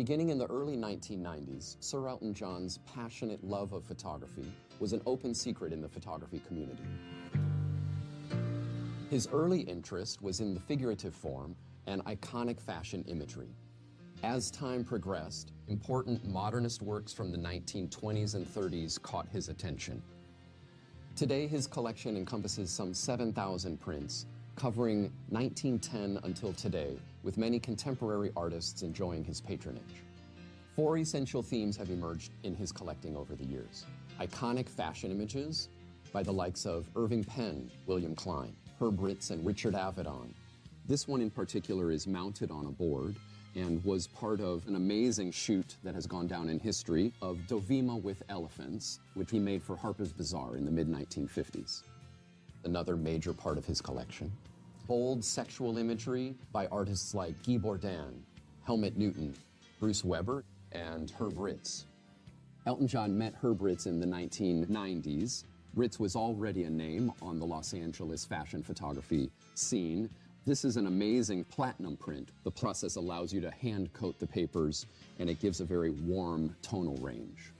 Beginning in the early 1990s, Sir Elton John's passionate love of photography was an open secret in the photography community. His early interest was in the figurative form and iconic fashion imagery. As time progressed, important modernist works from the 1920s and 30s caught his attention. Today, his collection encompasses some 7,000 prints, covering 1910 until today, with many contemporary artists enjoying his patronage. 4 essential themes have emerged in his collecting over the years. Iconic fashion images by the likes of Irving Penn, William Klein, Herb Ritts, and Richard Avedon. This one in particular is mounted on a board and was part of an amazing shoot that has gone down in history of Dovima with elephants, which he made for Harper's Bazaar in the mid-1950s. Another major part of his collection. Bold sexual imagery by artists like Guy Bourdin, Helmut Newton, Bruce Weber, and Herb Ritts. Elton John met Herb Ritts in the 1990s. Ritts was already a name on the Los Angeles fashion photography scene. This is an amazing platinum print. The process allows you to hand coat the papers, and it gives a very warm tonal range.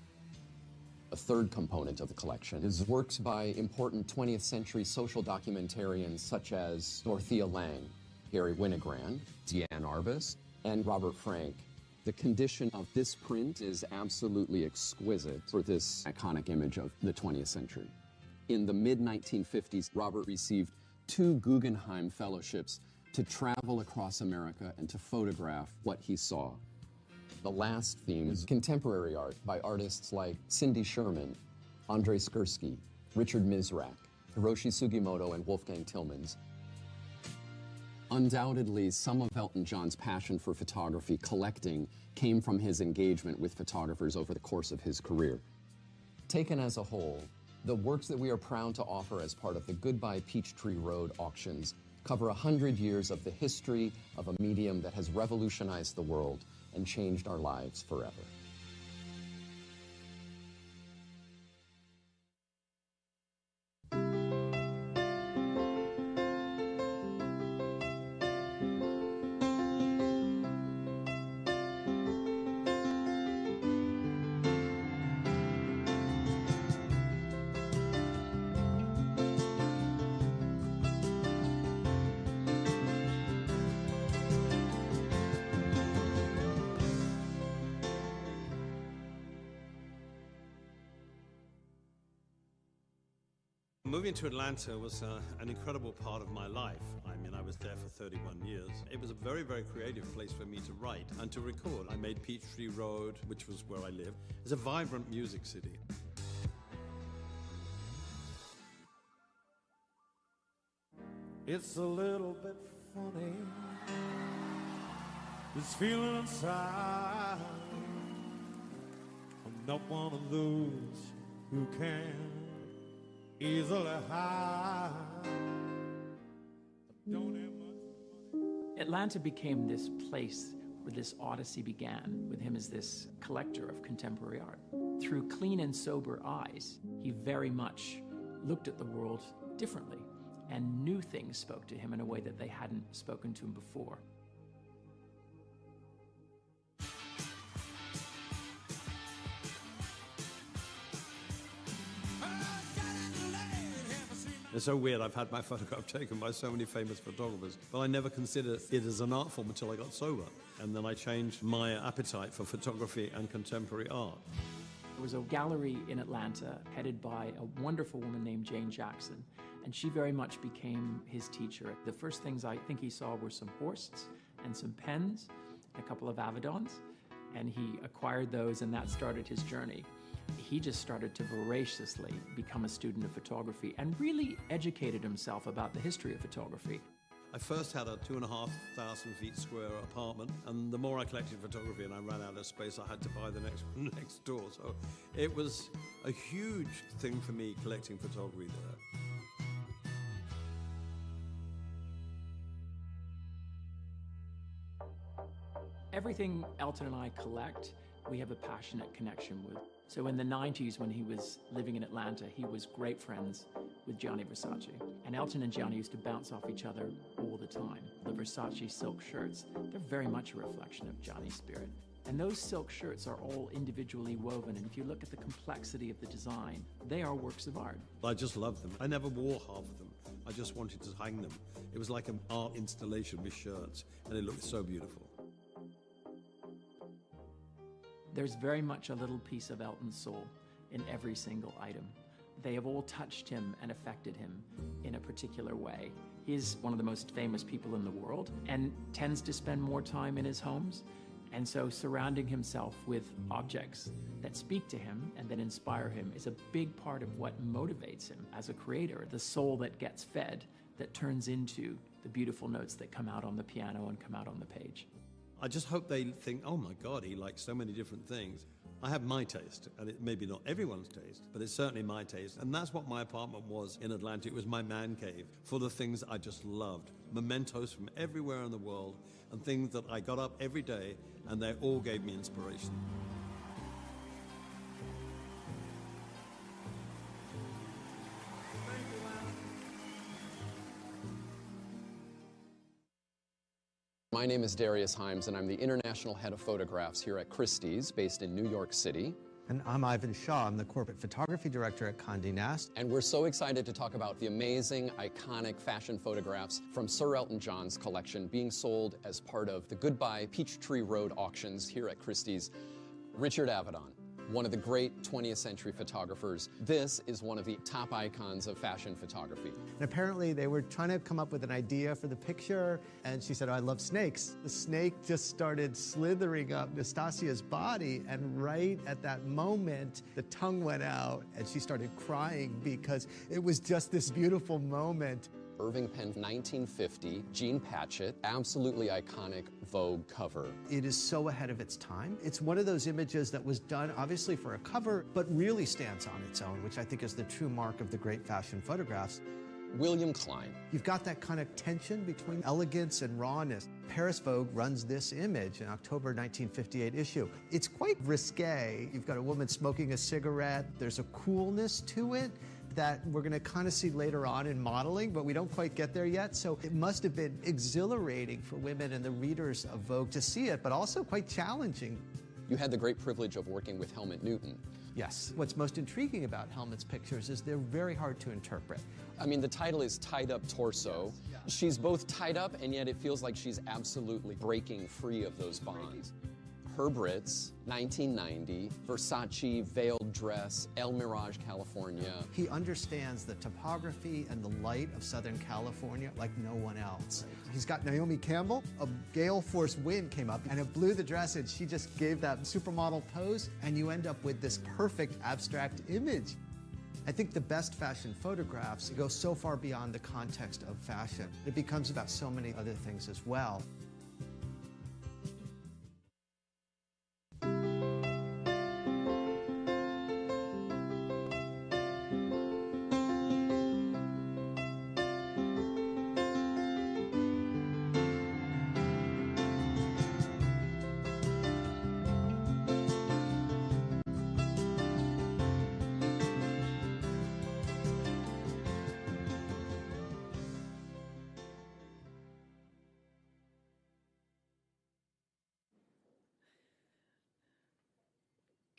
A third component of the collection is works by important 20th century social documentarians such as Dorothea Lange, Gary Winogrand, Deanne Arbus, and Robert Frank. The condition of this print is absolutely exquisite for this iconic image of the 20th century. In the mid-1950s, Robert received 2 Guggenheim Fellowships to travel across America and to photograph what he saw. The last theme is contemporary art by artists like Cindy Sherman, Andrei Skursky, Richard Mizrak, Hiroshi Sugimoto, and Wolfgang Tillmans. Undoubtedly, some of Elton John's passion for photography collecting came from his engagement with photographers over the course of his career. Taken as a whole, the works that we are proud to offer as part of the Goodbye Peachtree Road auctions cover 100 years of the history of a medium that has revolutionized the world and changed our lives forever. Moving to Atlanta was an incredible part of my life. I mean, I was there for 31 years. It was a very, very creative place for me to write and to record. I made Peachtree Road, which was where I live. It's a vibrant music city. It's a little bit funny, this feeling inside. I'm not one of those who can easily hide. Don't have much. Atlanta became this place where this odyssey began with him as this collector of contemporary art. Through clean and sober eyes, he very much looked at the world differently, and new things spoke to him in a way that they hadn't spoken to him before. It's so weird, I've had my photograph taken by so many famous photographers, but I never considered it as an art form until I got sober. And then I changed my appetite for photography and contemporary art. There was a gallery in Atlanta headed by a wonderful woman named Jane Jackson, and she very much became his teacher. The first things I think he saw were some Horsts and some pens, and a couple of Avedons, and he acquired those, and that started his journey. He just started to voraciously become a student of photography and really educated himself about the history of photography. I first had a 2,500 feet square apartment, and the more I collected photography and I ran out of space, I had to buy the next one next door. So it was a huge thing for me collecting photography there. Everything Elton and I collect, we have a passionate connection with. So in the 90s, when he was living in Atlanta, he was great friends with Gianni Versace. And Elton and Gianni used to bounce off each other all the time. The Versace silk shirts, they're very much a reflection of Gianni's spirit. And those silk shirts are all individually woven, and if you look at the complexity of the design, they are works of art. I just love them. I never wore half of them. I just wanted to hang them. It was like an art installation with shirts, and it looked so beautiful. There's very much a little piece of Elton's soul in every single item. They have all touched him and affected him in a particular way. He's one of the most famous people in the world and tends to spend more time in his homes. And so surrounding himself with objects that speak to him and that inspire him is a big part of what motivates him as a creator, the soul that gets fed, that turns into the beautiful notes that come out on the piano and come out on the page. I just hope they think, oh my God, he likes so many different things. I have my taste, and it may be not everyone's taste, but it's certainly my taste. And that's what my apartment was in Atlanta. It was my man cave, full of things I just loved. Mementos from everywhere in the world, and things that I got up every day, and they all gave me inspiration. My name is Darius Himes, and I'm the International Head of Photographs here at Christie's, based in New York City. And I'm Ivan Shaw. I'm the Corporate Photography Director at Condé Nast. And we're so excited to talk about the amazing, iconic fashion photographs from Sir Elton John's collection being sold as part of the Goodbye Peachtree Road auctions here at Christie's. Richard Avedon, one of the great 20th century photographers. This is one of the top icons of fashion photography. And apparently they were trying to come up with an idea for the picture, and she said, oh, I love snakes. The snake just started slithering up Nastasia's body, and right at that moment, the tongue went out, and she started crying because it was just this beautiful moment. Irving penned 1950, Jean Patchett, absolutely iconic Vogue cover. It is so ahead of its time. It's one of those images that was done obviously for a cover, but really stands on its own, which I think is the true mark of the great fashion photographs. William Klein. You've got that kind of tension between elegance and rawness. Paris Vogue runs this image in October 1958 issue. It's quite risque. You've got a woman smoking a cigarette. There's a coolness to it that we're going to kind of see later on in modeling, but we don't quite get there yet. So it must have been exhilarating for women and the readers of Vogue to see it, but also quite challenging. You had the great privilege of working with Helmut Newton. Yes. What's most intriguing about Helmut's pictures is they're very hard to interpret. I mean, the title is Tied Up Torso. Yes. She's both tied up, and yet it feels like she's absolutely breaking free of those bonds. Herb Ritz, 1990, Versace, veiled dress, El Mirage, California. He understands the topography and the light of Southern California like no one else. He's got Naomi Campbell. A gale force wind came up and it blew the dress, and she just gave that supermodel pose, and you end up with this perfect abstract image. I think the best fashion photographs go so far beyond the context of fashion. It becomes about so many other things as well.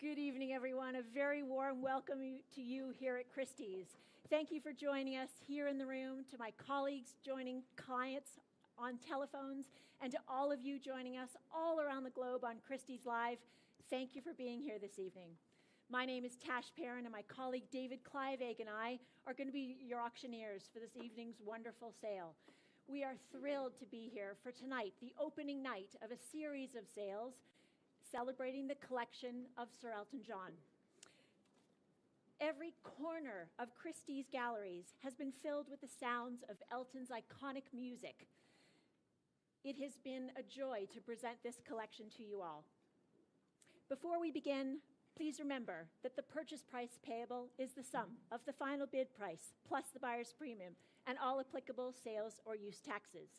Good evening, everyone. A very warm welcome to you here at Christie's. Thank you for joining us here in the room, to my colleagues joining clients on telephones, and to all of you joining us all around the globe on Christie's Live. Thank you for being here this evening. My name is Tash Perrin, and my colleague David Cliveg and I are going to be your auctioneers for this evening's wonderful sale. We are thrilled to be here for tonight, the opening night of a series of sales celebrating the collection of Sir Elton John. Every corner of Christie's galleries has been filled with the sounds of Elton's iconic music. It has been a joy to present this collection to you all. Before we begin, please remember that the purchase price payable is the sum of the final bid price plus the buyer's premium and all applicable sales or use taxes.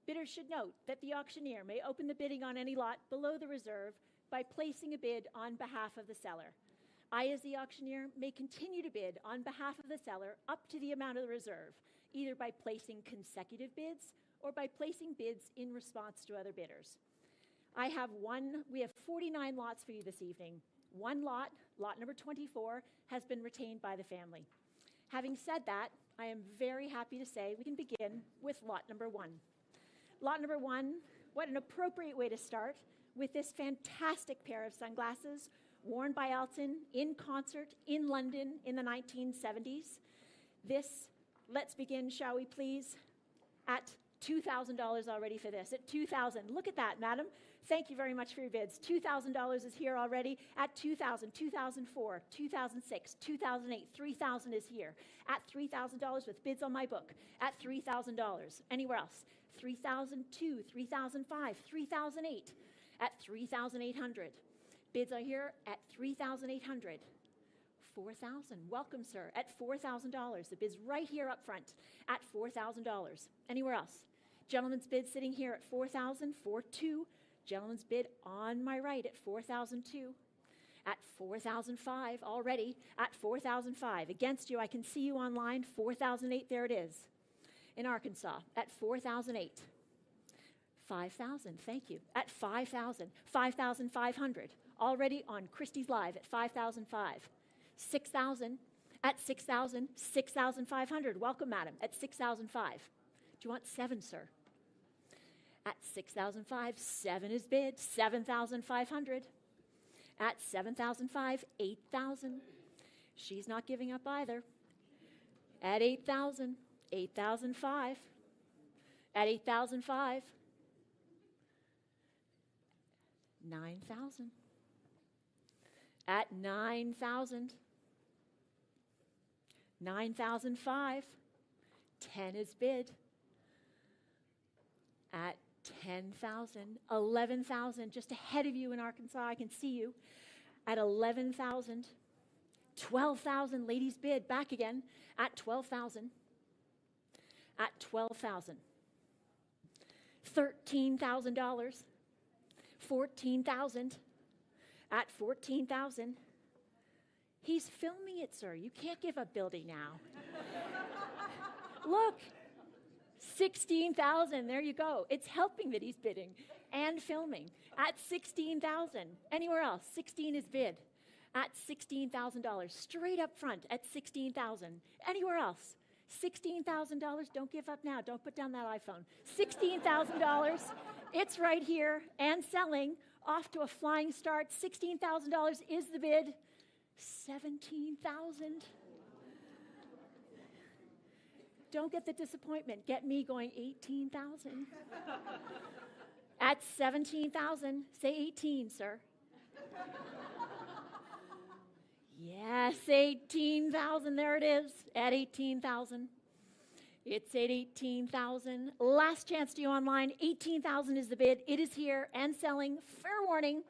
Bidders should note that the auctioneer may open the bidding on any lot below the reserve by placing a bid on behalf of the seller. I, as the auctioneer, may continue to bid on behalf of the seller up to the amount of the reserve, either by placing consecutive bids or by placing bids in response to other bidders. We have 49 lots for you this evening. One lot, lot number 24, has been retained by the family. Having said that, I am very happy to say we can begin with lot number 1. Lot number 1, what an appropriate way to start with this fantastic pair of sunglasses worn by Elton in concert in London in the 1970s. This, let's begin, shall we please, at $2,000 already for this, at $2,000. Look at that, madam. Thank you very much for your bids. $2,000 is here already at $2,000, 2004, 2006, 2008, $3,000 is here. At $3,000 with bids on my book. At $3,000. Anywhere else? $3,002, $3,005, $3,008. At $3,800. Bids are here at $3,800. $4,000. Welcome, sir. At $4,000. The bid's right here up front at $4,000. Anywhere else? Gentleman's bid sitting here at $4,000. $4,200. Gentleman's bid on my right at $4,002. At $4,005 already. At $4,005. Against you, I can see you online. $4,008. There it is. In Arkansas at $4,008. $5,000. Thank you. At $5,000. $5,500. Already on Christie's Live at $5,005. $6,000. At $6,000. $6,500. Welcome, madam. At $6,005. Do you want 7, sir? At $6,005. 7 is bid. $7,500. At $7,005. $8,000. She's not giving up either. At $8,000. $8,005. At $8,005. $9,000. At $9,000. $9,005. 10 is bid. At $10,000. $11,000. Just ahead of you in Arkansas, I can see you. At $11,000. $12,000. Ladies bid. Back again. At $12,000. At $12,000. $13,000. $14,000. At $14,000. He's filming it, sir. You can't give up building now. Look, $16,000. There you go. It's helping that he's bidding and filming. At $16,000. Anywhere else? 16 is bid. At $16,000. Straight up front at $16,000. Anywhere else? $16,000. Don't give up now. Don't put down that iPhone. $16,000. It's right here and selling. Off to a flying start. $16,000 is the bid. $17,000. Don't get the disappointment. Get me going $18,000. At $17,000. Say 18, sir. Yes, $18,000. There it is. At $18,000. It's at $18,000. Last chance to you online. $18,000 is the bid. It is here and selling. Fair warning.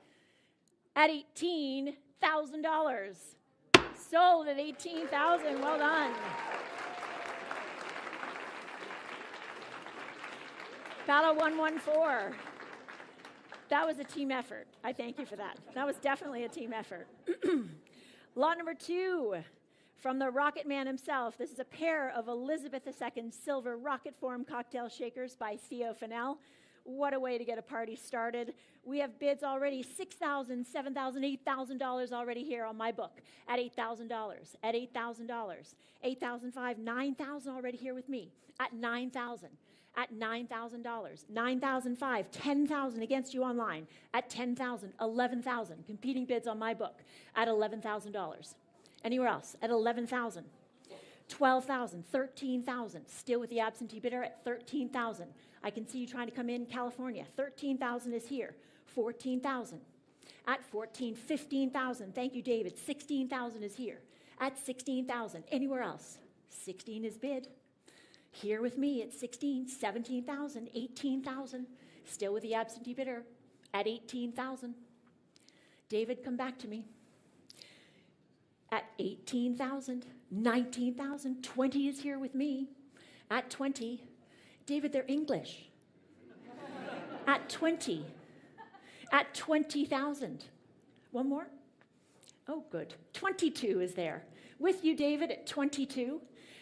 At $18,000. Sold at $18,000. Well done. Battle 114. That was a team effort. I thank you for that. That was definitely a team effort. Lot number 2. From the Rocket Man himself, this is a pair of Elizabeth II silver rocket form cocktail shakers by Theo Fennell. What a way to get a party started. We have bids already, $6,000, $7,000, $8,000 already here on my book at $8,000, at $8,000, $8,005, $9,000 already here with me at $9,000, at $9,000, $9,005, $10,000 against you online at $10,000, $11,000, competing bids on my book at $11,000. Anywhere else at $11,000, $12,000, $13,000, still with the absentee bidder at $13,000. I can see you trying to come in California. $13,000 is here. $14,000. At $14,000, $15,000. Thank you, David. $16,000 is here. At $16,000. Anywhere else? $16 is bid. Here with me at $16,000, $17,000, $18,000. Still with the absentee bidder at $18,000. David, come back to me. At $18,000, $19,000, $20 is here with me. At $20,000, David, they're English. At $20,000, at $20,000. One more? Oh, good. $22,000 is there. With you, David, at $22,000,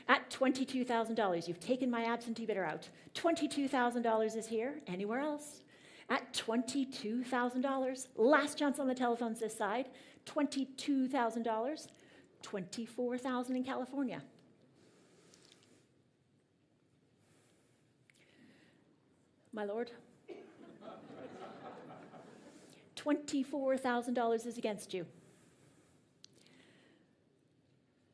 at $22,000. You've taken my absentee bidder out. $22,000 is here. Anywhere else? At $22,000. Last chance on the telephones this side. $22,000. $24,000 in California. My lord. $24,000 is against you.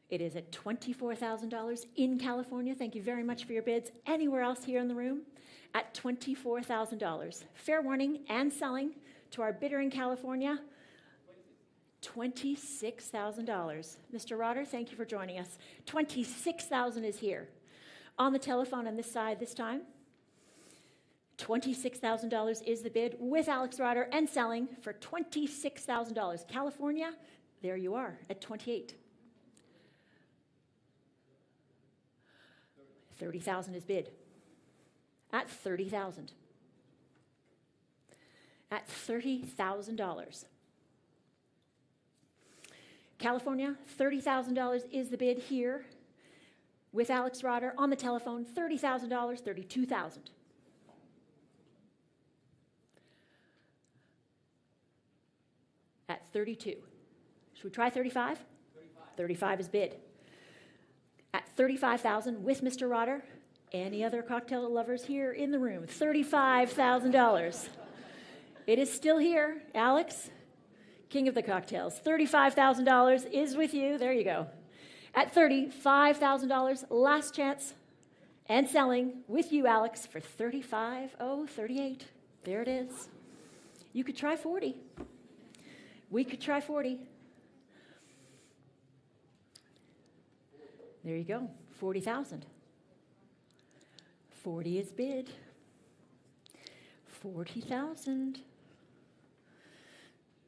It is at $24,000 in California. Thank you very much for your bids. Anywhere else here in the room? At $24,000. Fair warning and selling to our bidder in California. $26,000. Mr. Rotter, thank you for joining us. $26,000 is here. On the telephone on this side this time. $26,000 is the bid with Alex Rotter and selling for $26,000. California, there you are at 28. $30,000 is bid. At $30,000. At $30,000. California, $30,000 is the bid here with Alex Rotter on the telephone. $30,000, $32,000. At 32. Should we try 35? 35 is bid. At $35,000 with Mr. Rotter. Any other cocktail lovers here in the room? $35,000. It is still here. Alex, king of the cocktails. $35,000 is with you. There you go. At $35,000, last chance and selling with you, Alex, for $38. There it is. You could try 40. We could try 40. There you go, 40,000. 40 is bid. 40,000.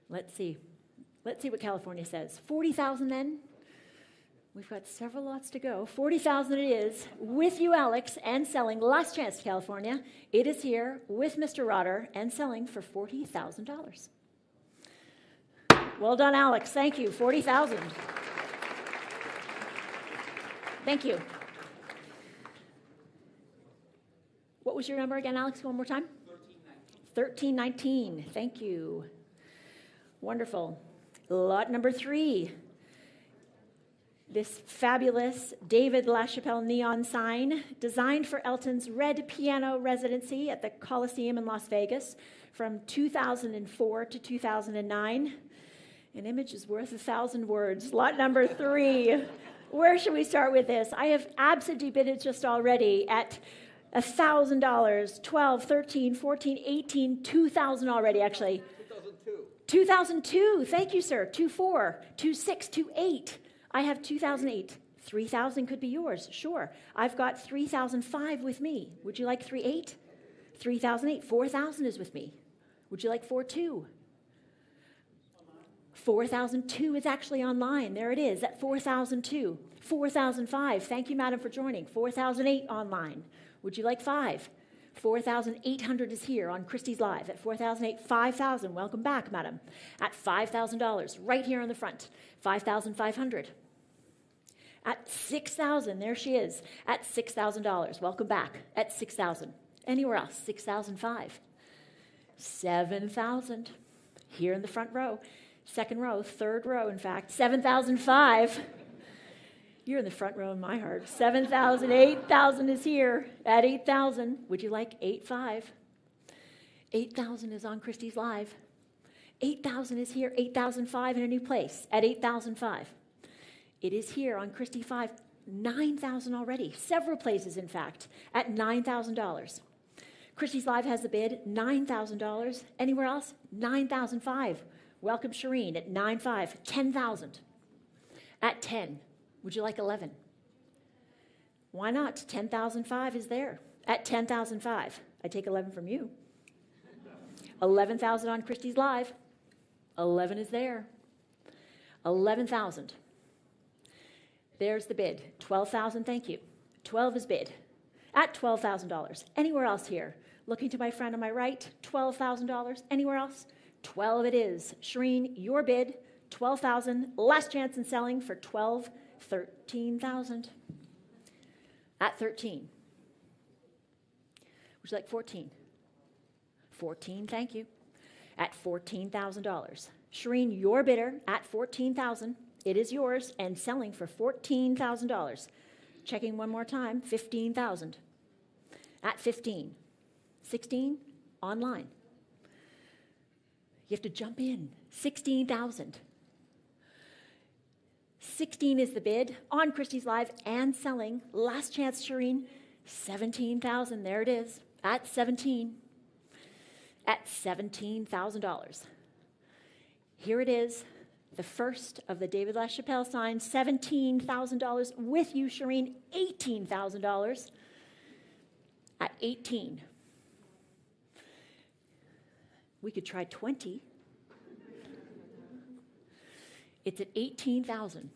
Let's see what California says. 40,000 then. We've got several lots to go. 40,000 it is with you, Alex, and selling. Last chance, California. It is here with Mr. Rotter and selling for $40,000. Well done, Alex. Thank you. 40,000. Thank you. What was your number again, Alex? One more time? 1319. Thank you. Wonderful. Lot number 3. This fabulous David LaChapelle neon sign designed for Elton's Red Piano residency at the Coliseum in Las Vegas from 2004 to 2009. An image is worth 1,000 words. Lot number 3. Where should we start with this? I have absentee bidded just already at $1,000, $12, $13, $14, $18, $2,000 already, actually. 2002. Thank you, sir. 24, 26, 28. I have 2008. 3,000 could be yours. Sure. I've got 3,005 with me. Would you like 3,8? 3,008. 4,000 is with me. Would you like 4,2? 4,002 is actually online. There it is at 4,002. 4,005. Thank you, madam, for joining. 4,008 online. Would you like 5? 4,800 is here on Christie's Live at 4,008. 5,000. Welcome back, madam. At $5,000, right here on the front. 5,500. At 6,000, there she is. At $6,000. Welcome back. At 6,000. Anywhere else? 6,005. 7,000. Here in the front row. Second row, third row, in fact. 7,005. You're in the front row in my heart. 7,000, 8,000 is here at 8,000. Would you like 8,5? 8,000 is on Christie's Live. 8,000 is here, 8,005 in a new place at 8,005. It is here on Christie 5, 9,000 already. Several places, in fact, at $9,000. Christie's Live has the bid, $9,000. Anywhere else? 9,005. Welcome, Shireen, at 9,500. 10,000. At 10. Would you like 11? Why not? 10,005 is there. At 10,005. I take 11 from you. 11,000 on Christie's Live. 11 is there. 11,000. There's the bid. 12,000, thank you. 12 is bid. At $12,000. Anywhere else here? Looking to my friend on my right, $12,000. Anywhere else? 12 it is. Shireen, your bid, 12,000. Last chance in selling for 12, 13,000. At 13. Would you like 14? 14, thank you. At $14,000. Shireen, your bidder at $14,000. It is yours and selling for $14,000. Checking one more time, $15,000. At 15. 16, online. You have to jump in. 16,000. 16 is the bid on Christie's Live and selling. Last chance, Shireen. 17,000. There it is. At 17. At $17,000. Here it is. The first of the David LaChapelle signs. $17,000 with you, Shireen. $18,000. At 18. We could try 20. It's at 18,000.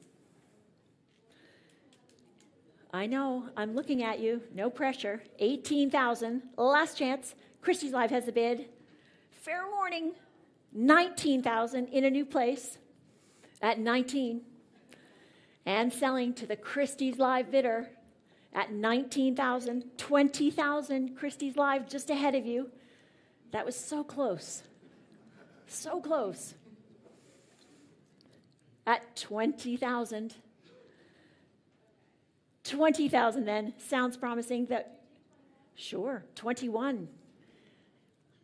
I know, I'm looking at you, no pressure. 18,000, last chance. Christie's Live has the bid. Fair warning, 19,000 in a new place at 19. And selling to the Christie's Live bidder at 19,000, 20,000 Christie's Live just ahead of you. That was so close. So close. At 20,000. 20,000 then. Sounds promising. That sure, 21.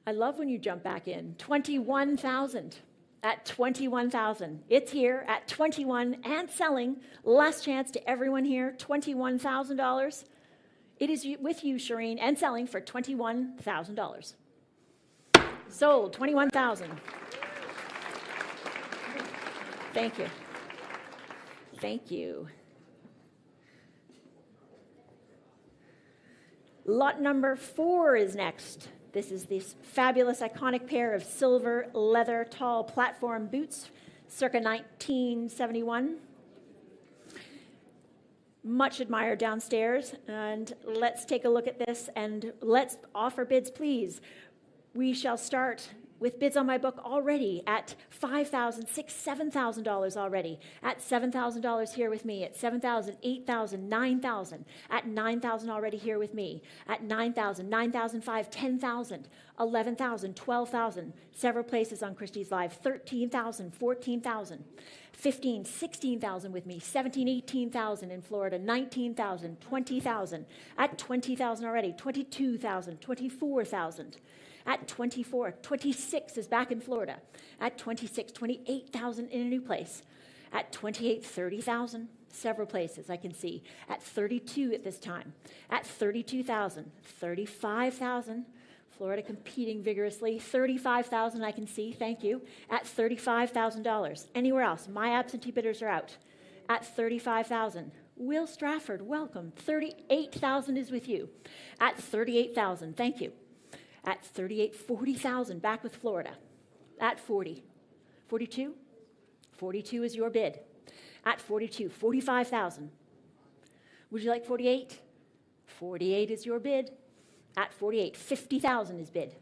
I love when you jump back in. 21,000. At 21,000. It's here at 21 and selling. Last chance to everyone here. $21,000. It is with you, Shireen, and selling for $21,000. Sold, 21,000. Thank you. Thank you. Lot number 4 is next. This is this fabulous, iconic pair of silver leather tall platform boots, circa 1971. Much admired downstairs. And let's take a look at this and let's offer bids, please. We shall start with bids on my book already at $5,000, $6,000, $7,000 already. At $7,000 here with me. At $7,000, $8,000, $9,000. At $9,000 already here with me. At $9,000, $9,500, $10,000, $11,000, $12,000. Several places on Christie's Live. $13,000, $14,000. $15,000, $16,000 with me. $17,000, $18,000 in Florida. $19,000, $20,000. At $20,000 already. $22,000, $24,000. At 24, 26 is back in Florida. At 26, 28,000 in a new place. At 28, 30,000, several places I can see. At 32 at this time. At 32,000, 35,000, Florida competing vigorously. 35,000 I can see, thank you. At $35,000. Anywhere else? My absentee bidders are out. At 35,000. Will Strafford, welcome. 38,000 is with you. At 38,000, thank you. At 38, 40,000, back with Florida. At 40. 42? 42 is your bid. At 42, 45,000. Would you like 48? 48 is your bid. At 48, 50,000 is bid.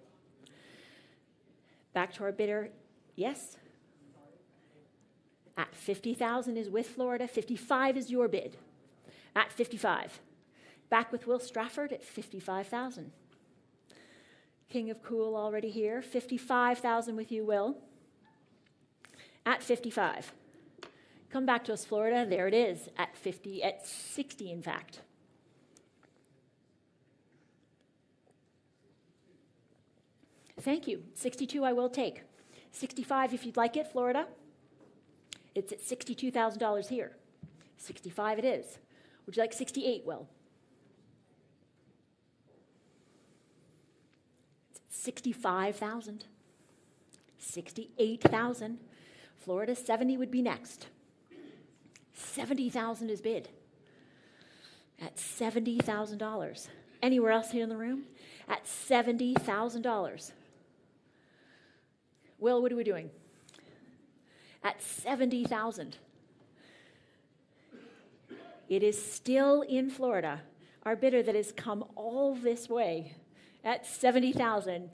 Back to our bidder, yes? At 50,000 is with Florida. 55 is your bid. At 55. Back with Will Strafford at 55,000. King of Cool already here. 55,000 with you, Will. At 55. Come back to us, Florida. There it is. At 50, at 60, in fact. Thank you. 62 I will take. 65 if you'd like it, Florida. It's at $62,000 here. 65 it is. Would you like 68, Will? 65,000. 68,000. Florida, 70 would be next. 70,000 is bid. At $70,000. Anywhere else here in the room? At $70,000. Will, what are we doing? At 70,000. It is still in Florida. Our bidder that has come all this way at 70,000.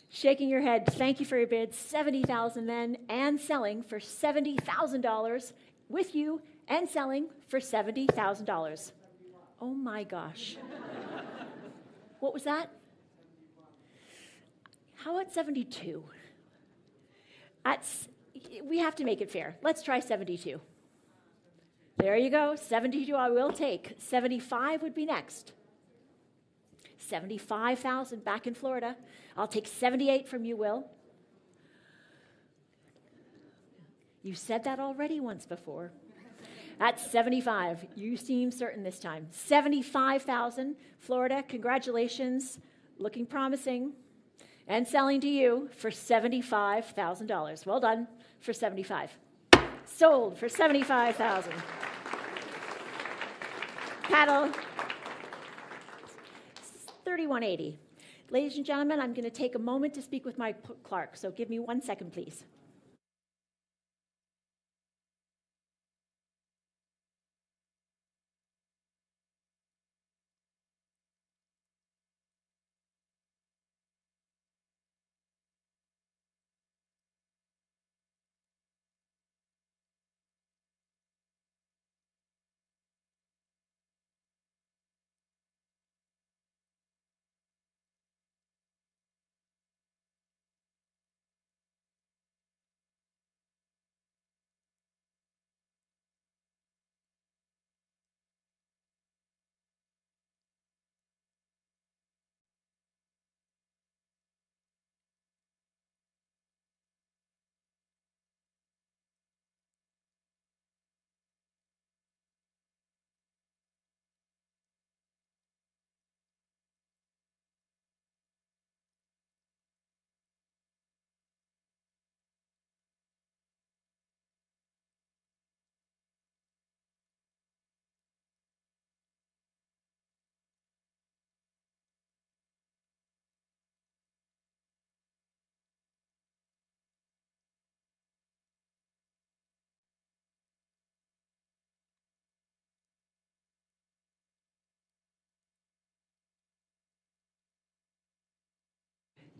Shaking your head, thank you for your bid. 70,000 then, and selling for $70,000 with you, and selling for $70,000. Oh my gosh. What was that? How about 72? We have to make it fair. Let's try 72. There you go. 72 I will take. 75 would be next. 75,000 back in Florida. I'll take 78 from you, Will. You said that already once before. That's 75. You seem certain this time. 75,000, Florida. Congratulations. Looking promising. And selling to you for $75,000. Well done for 75. Sold for 75,000. Paddle 3180. Ladies and gentlemen, I'm going to take a moment to speak with my clerk, so give me 1 second, please.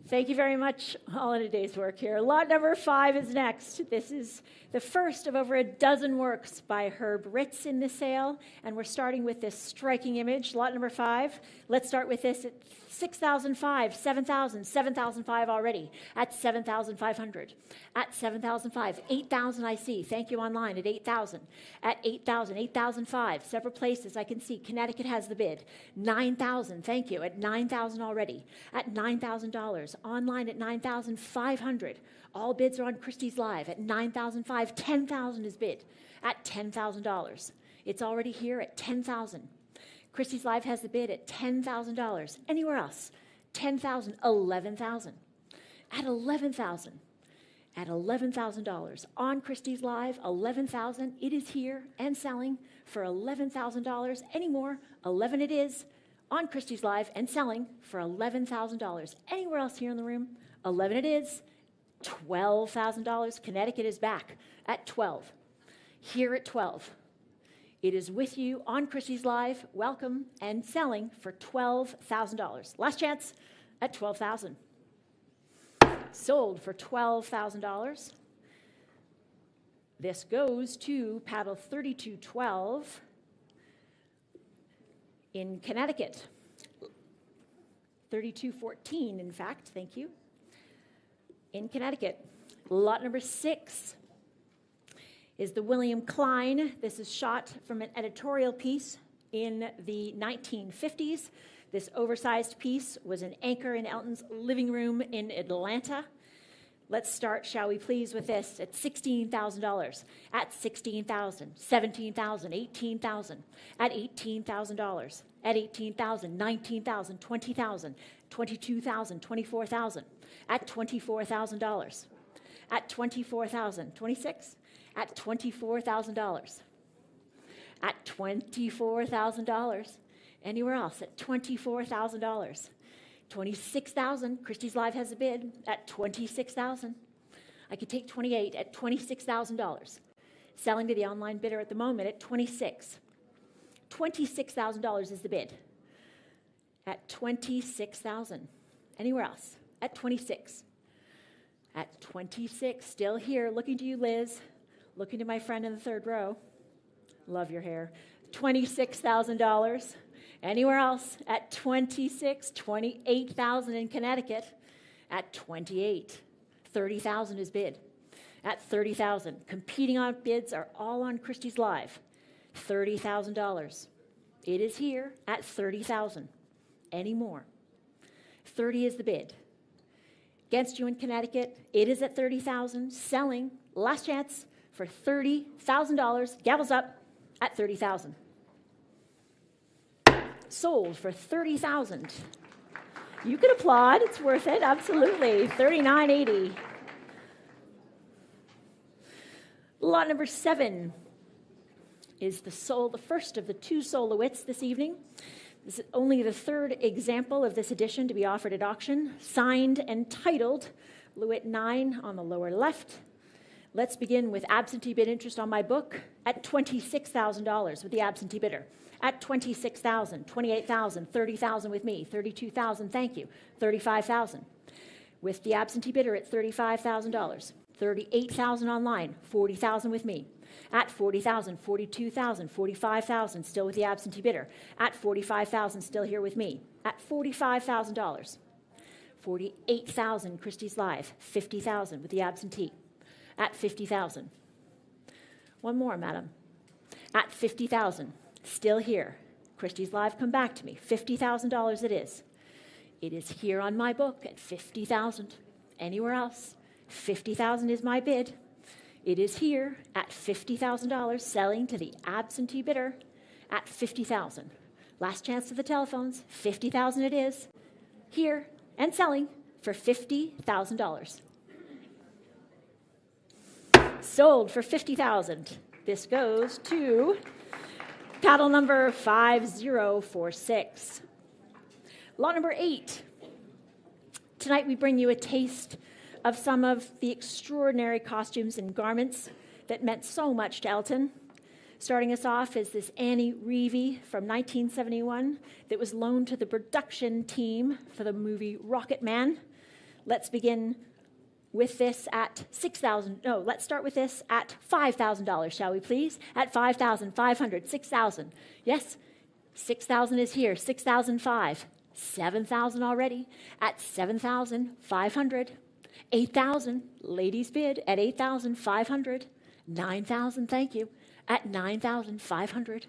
Thank you very much, all in a day's work here. Lot number 5 is next. This is the first of over a dozen works by Herb Ritz in this sale, and we're starting with this striking image, lot number 5. Let's start with this at 6,005, 7,000, 7,005 already, at 7,500, at 7,005, 8,000 I see. Thank you online at 8,000, at 8,000, 8,005, several places I can see. Connecticut has the bid. 9,000, thank you, at 9,000 already, at $9,000. Online at 9,500. All bids are on Christie's Live at 9,005. 10,000 is bid at $10,000. It's already here at 10,000. Christie's Live has the bid at $10,000. Anywhere else? 10,000, 11,000. At 11,000. At $11,000. On Christie's Live, 11,000. It is here and selling for $11,000. Any more? 11 it is. On Christie's Live and selling for $11,000. Anywhere else here in the room? 11 it is. $12,000. Connecticut is back at 12. Here at 12. It is with you on Christie's Live, welcome, and selling for $12,000. Last chance at $12,000. Sold for $12,000. This goes to paddle 3212 in Connecticut. 3214, in fact, thank you. In Connecticut. Lot number 6 is the William Klein. This is shot from an editorial piece in the 1950s. This oversized piece was an anchor in Elton's living room in Atlanta. Let's start, shall we please, with this at $16,000, at $16,000, $17,000, $18,000, at $18,000, at $18,000, $19,000, $20,000, $22,000, $24,000, at $24,000, at $24,000, $26,000, at $24,000, at $24,000, anywhere else at $24,000. 26,000. Christie's Live has a bid at 26,000. I could take 28 at $26,000. Selling to the online bidder at the moment at 26. $26,000 is the bid. At 26,000. Anywhere else? At 26. At 26. Still here. Looking to you, Liz. Looking to my friend in the third row. Love your hair. $26,000. Anywhere else? At 26, 28,000 in Connecticut. at 28. 30,000 is bid. At 30,000. Competing on bids are all on Christie's Live. $30,000. It is here at 30,000. Any more? 30 is the bid. Against you in Connecticut, it is at 30,000. Selling, last chance for $30,000. Gavels up at 30,000. Sold for 30,000. You could applaud, it's worth it, absolutely. 39.80. Lot number 7 is the first of the 2 soloists this evening. This is only the 3rd example of this edition to be offered at auction, signed and titled Louis 9 on the lower left. Let's begin with absentee bid interest on my book at $26,000 with the absentee bidder. At $26,000, $28,000, $30,000 with me, $32,000, thank you, $35,000. With the absentee bidder at $35,000, $38,000 online, $40,000 with me. At $40,000, $42,000, $45,000, still with the absentee bidder. At $45,000, still here with me. At $45,000, $48,000, Christie's Live, $50,000 with the absentee. At $50,000. One more, madam. At $50,000, still here. Christie's Live, come back to me. $50,000 it is. It is here on my book at $50,000. Anywhere else? $50,000 is my bid. It is here at $50,000, selling to the absentee bidder at $50,000. Last chance to the telephones, $50,000 it is. Here and selling for $50,000. Sold for $50,000. This goes to paddle number 5046. Lot number 8. Tonight we bring you a taste of some of the extraordinary costumes and garments that meant so much to Elton. Starting us off is this Annie Reevey from 1971 that was loaned to the production team for the movie Rocket Man. Let's begin with this at let's start with this at $5,000, shall we please? At $5,500, $6,000. Yes, $6,000 is here, $6,005. $7,000 already at $7,500. $8,000, ladies bid at $8,500. $9,000, thank you, at $9,500.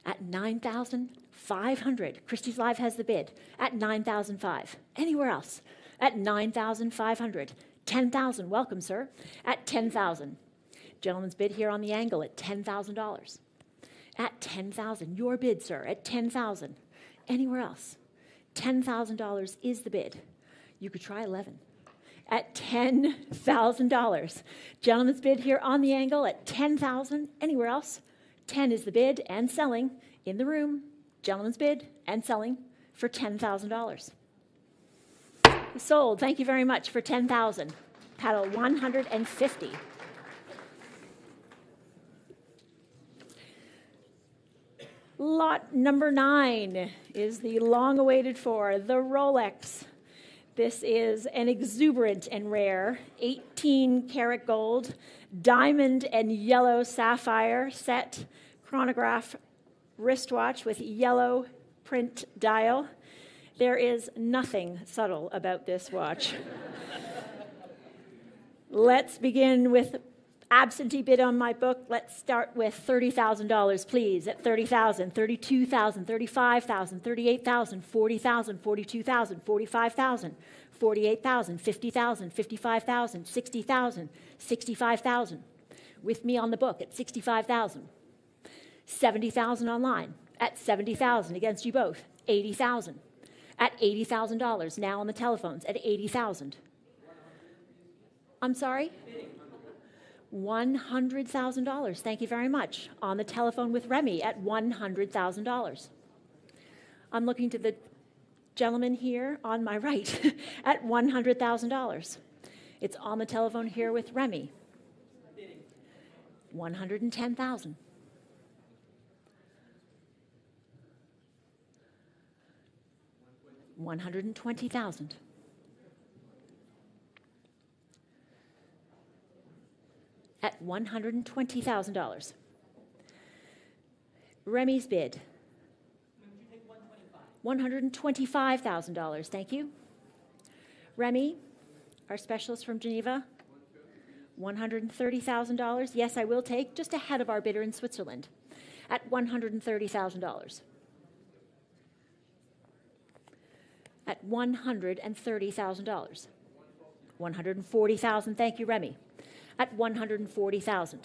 At $9,500, Christie's Live has the bid at $9,500. Anywhere else? At $9,500. $10,000, welcome, sir, at $10,000. Gentleman's bid here on the angle at $10,000. At $10,000, your bid, sir, at $10,000. Anywhere else? $10,000 is the bid. You could try 11. At $10,000. Gentleman's bid here on the angle at $10,000. Anywhere else? 10 is the bid and selling in the room. Gentleman's bid and selling for $10,000. Sold. Thank you very much for $10,000. Paddle 150. Lot number 9 is the long-awaited for the Rolex. This is an exuberant and rare 18-karat gold, diamond and yellow sapphire set chronograph wristwatch with yellow print dial. There is nothing subtle about this watch. Let's begin with absentee bid on my book. Let's start with $30,000, please. At $30,000, $32,000, $35,000, $38,000, $40,000, $42,000, $45,000, $48,000, $50,000, $55,000, $60,000, $65,000. With me on the book at $65,000. $70,000 online at $70,000 against you both. $80,000 at $80,000 now on the telephones at $80,000. I'm sorry? $100,000. Thank you very much. On the telephone with Remy at $100,000. I'm looking to the gentleman here on my right at $100,000. It's on the telephone here with Remy. $110,000. $120,000. At $120,000. Remy's bid. $125,000. Thank you. Remy, our specialist from Geneva, $130,000. Yes, I will take, just ahead of our bidder in Switzerland, at $130,000. At $130,000. $140,000. Thank you, Remy. At $140,000.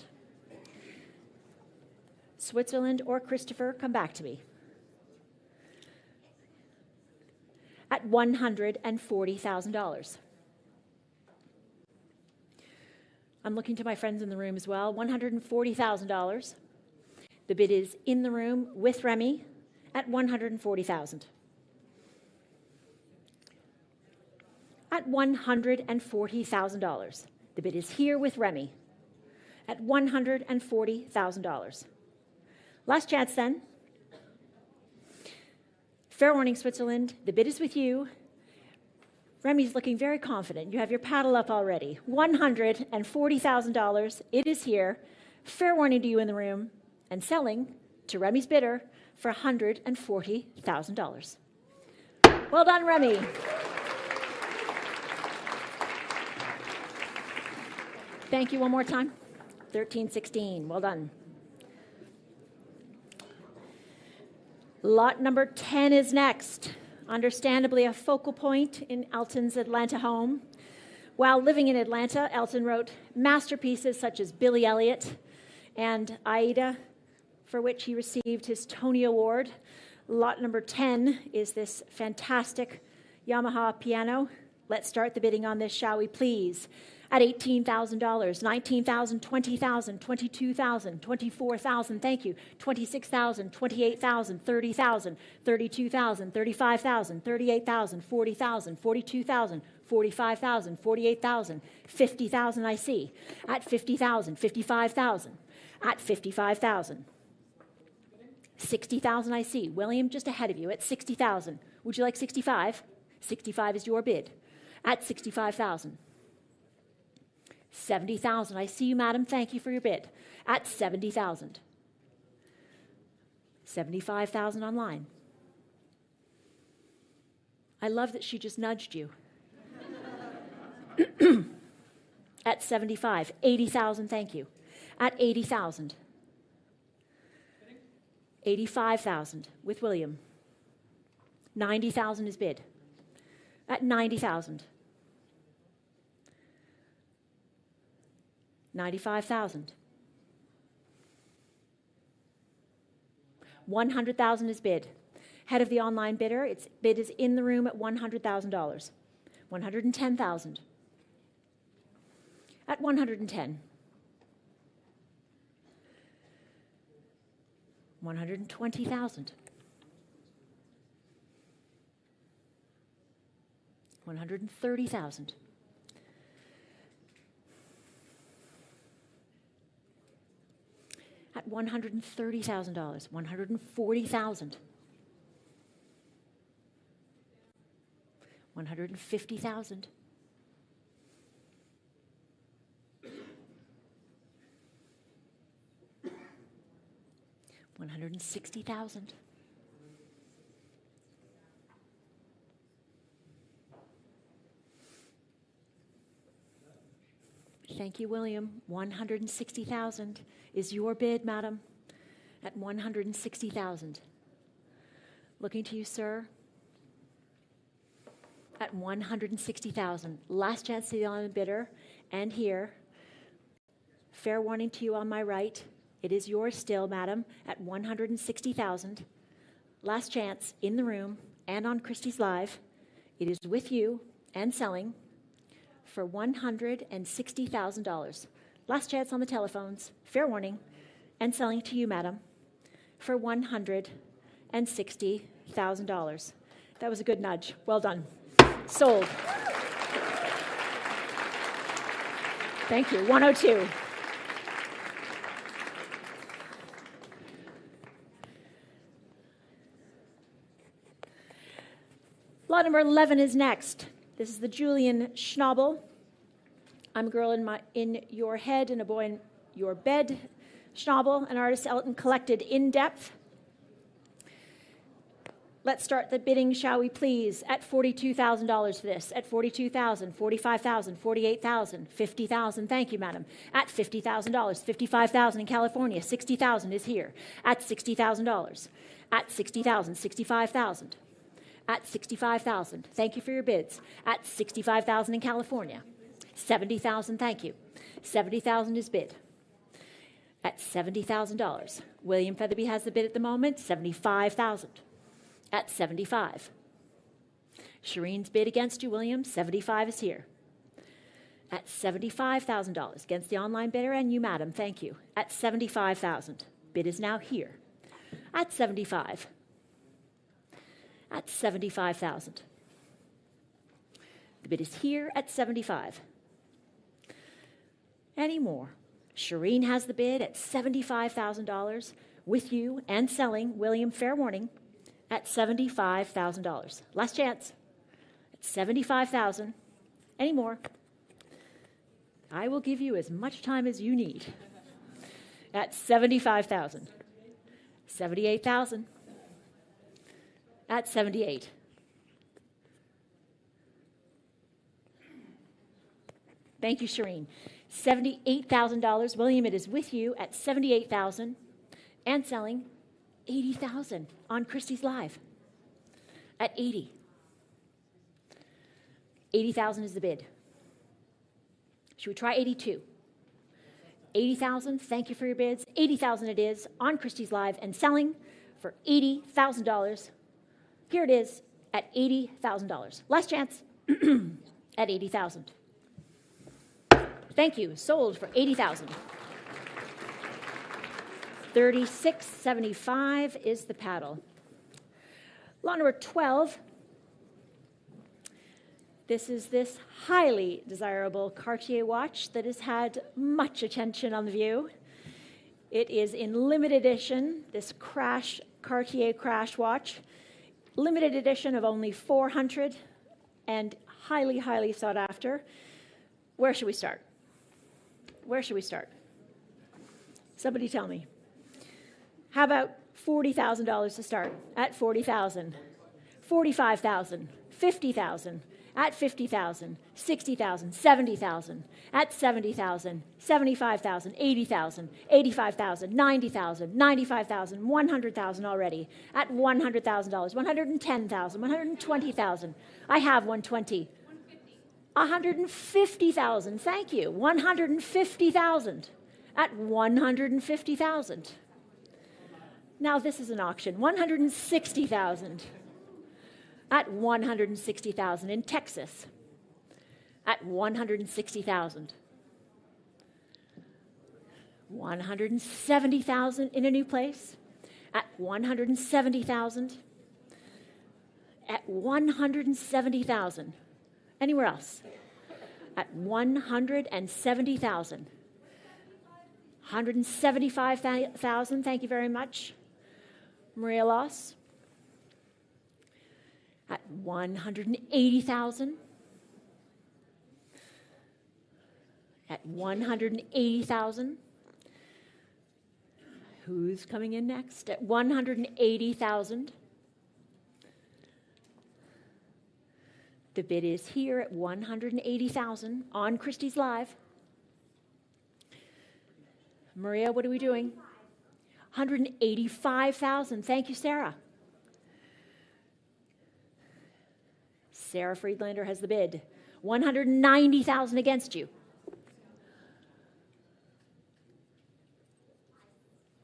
Switzerland or Christopher, come back to me. At $140,000. I'm looking to my friends in the room as well. $140,000. The bid is in the room with Remy at $140,000. At $140,000. The bid is here with Remy at $140,000. Last chance then. Fair warning, Switzerland, the bid is with you. Remy's looking very confident. You have your paddle up already. $140,000. It is here. Fair warning to you in the room. And selling to Remy's bidder for $140,000. Well done, Remy. Thank you one more time. 1316. Well done. Lot number 10 is next. Understandably a focal point in Elton's Atlanta home. While living in Atlanta, Elton wrote masterpieces such as Billy Elliot and Aida, for which he received his Tony Award. Lot number 10 is this fantastic Yamaha piano. Let's start the bidding on this, shall we please? At $18,000, $19,000, $20,000, $22,000, $24,000, thank you, $26,000, $28,000, $30,000, $32,000, $35,000, $38,000, $40,000, $42,000, $45,000, $48,000, $50,000 I see. At $50,000, $55,000, at $55,000. $60,000 I see. William, just ahead of you at $60,000. Would you like $65,000? $65,000 is your bid. At $65,000. $70,000. I see you, madam. Thank you for your bid. At $70,000. $75,000 online. I love that she just nudged you. At $75,000. $80,000. Thank you. At $80,000. $85,000 with William. $90,000 is bid. At $90,000. $95,000. $100,000 is bid. Head of the online bidder, its bid is in the room at $100,000. $110,000. At $110,000. $120,000. $130,000. At $130,000. $140,000. $150,000. $160,000. Thank you, William. $160,000 is your bid, madam, at $160,000. Looking to you, sir, at $160,000. Last chance to the online bidder, and here. Fair warning to you on my right. It is yours still, madam, at $160,000. Last chance in the room and on Christie's Live. It is with you and selling for $160,000. Last chance on the telephones. Fair warning. And selling to you, madam, for $160,000. That was a good nudge. Well done. Sold. Thank you. 102. Lot number 11 is next. This is the Julian Schnabel. I'm a girl in your head and a boy in your bed. Schnabel, an artist Elton collected in depth. Let's start the bidding, shall we please, at $42,000 for this, at $42,000, $45,000, $48,000, $50,000, thank you, madam, at $50,000, $55,000 in California, $60,000 is here, at $60,000, at $60,000, $65,000, at $65,000, thank you for your bids, at $65,000 in California, $70,000, thank you, $70,000 is bid, at $70,000. William Featherby has the bid at the moment, $75,000. At 75. Shireen's bid against you, William, 75 is here. At $75,000 against the online bidder and you, madam, thank you. At 75,000. Bid is now here. At 75. At 75,000. The bid is here at 75. Any more? Shireen has the bid at $75,000 with you and selling, William, fair warning, at $75,000. Last chance. At $75,000. Any more? I will give you as much time as you need. At $75,000. $78,000. At $78,000. Thank you, Shireen. $78,000. William, it is with you at $78,000 and selling $80,000 on Christie's Live at $80,000. $80,000 is the bid. Should we try $82,000? $80,000, thank you for your bids. $80,000 it is on Christie's Live and selling for $80,000. Here it is at $80,000. Last chance at $80,000. Thank you, sold for $80,000. $36.75 is the paddle. Lot number 12. This is this highly desirable Cartier watch that has had much attention on The View. It is in limited edition, this Cartier crash watch. Limited edition of only 400 and highly, highly sought after. Where should we start? Where should we start? Somebody tell me. How about $40,000 to start? At $40,000. $45,000. $50,000. At $50,000. $60,000. $70,000. At $70,000. $75,000. $80,000. $85,000. $90,000. $95,000. $100,000 already. At $100,000. $110,000. $120,000. I have $120,000. $150,000. Thank you. $150,000. At $150,000. Now this is an auction. $160,000. At $160,000 in Texas. At $160,000. $170,000 in a new place. At $170,000. At $170,000. Anywhere else? At $170,000. $175,000, thank you very much. Maria Loss. At $180,000. At $180,000. Who's coming in next? At $180,000. The bid is here at $180,000 on Christie's Live. Maria, what are we doing? $185,000. Thank you, Sarah. Sarah Friedlander has the bid. $190,000 against you.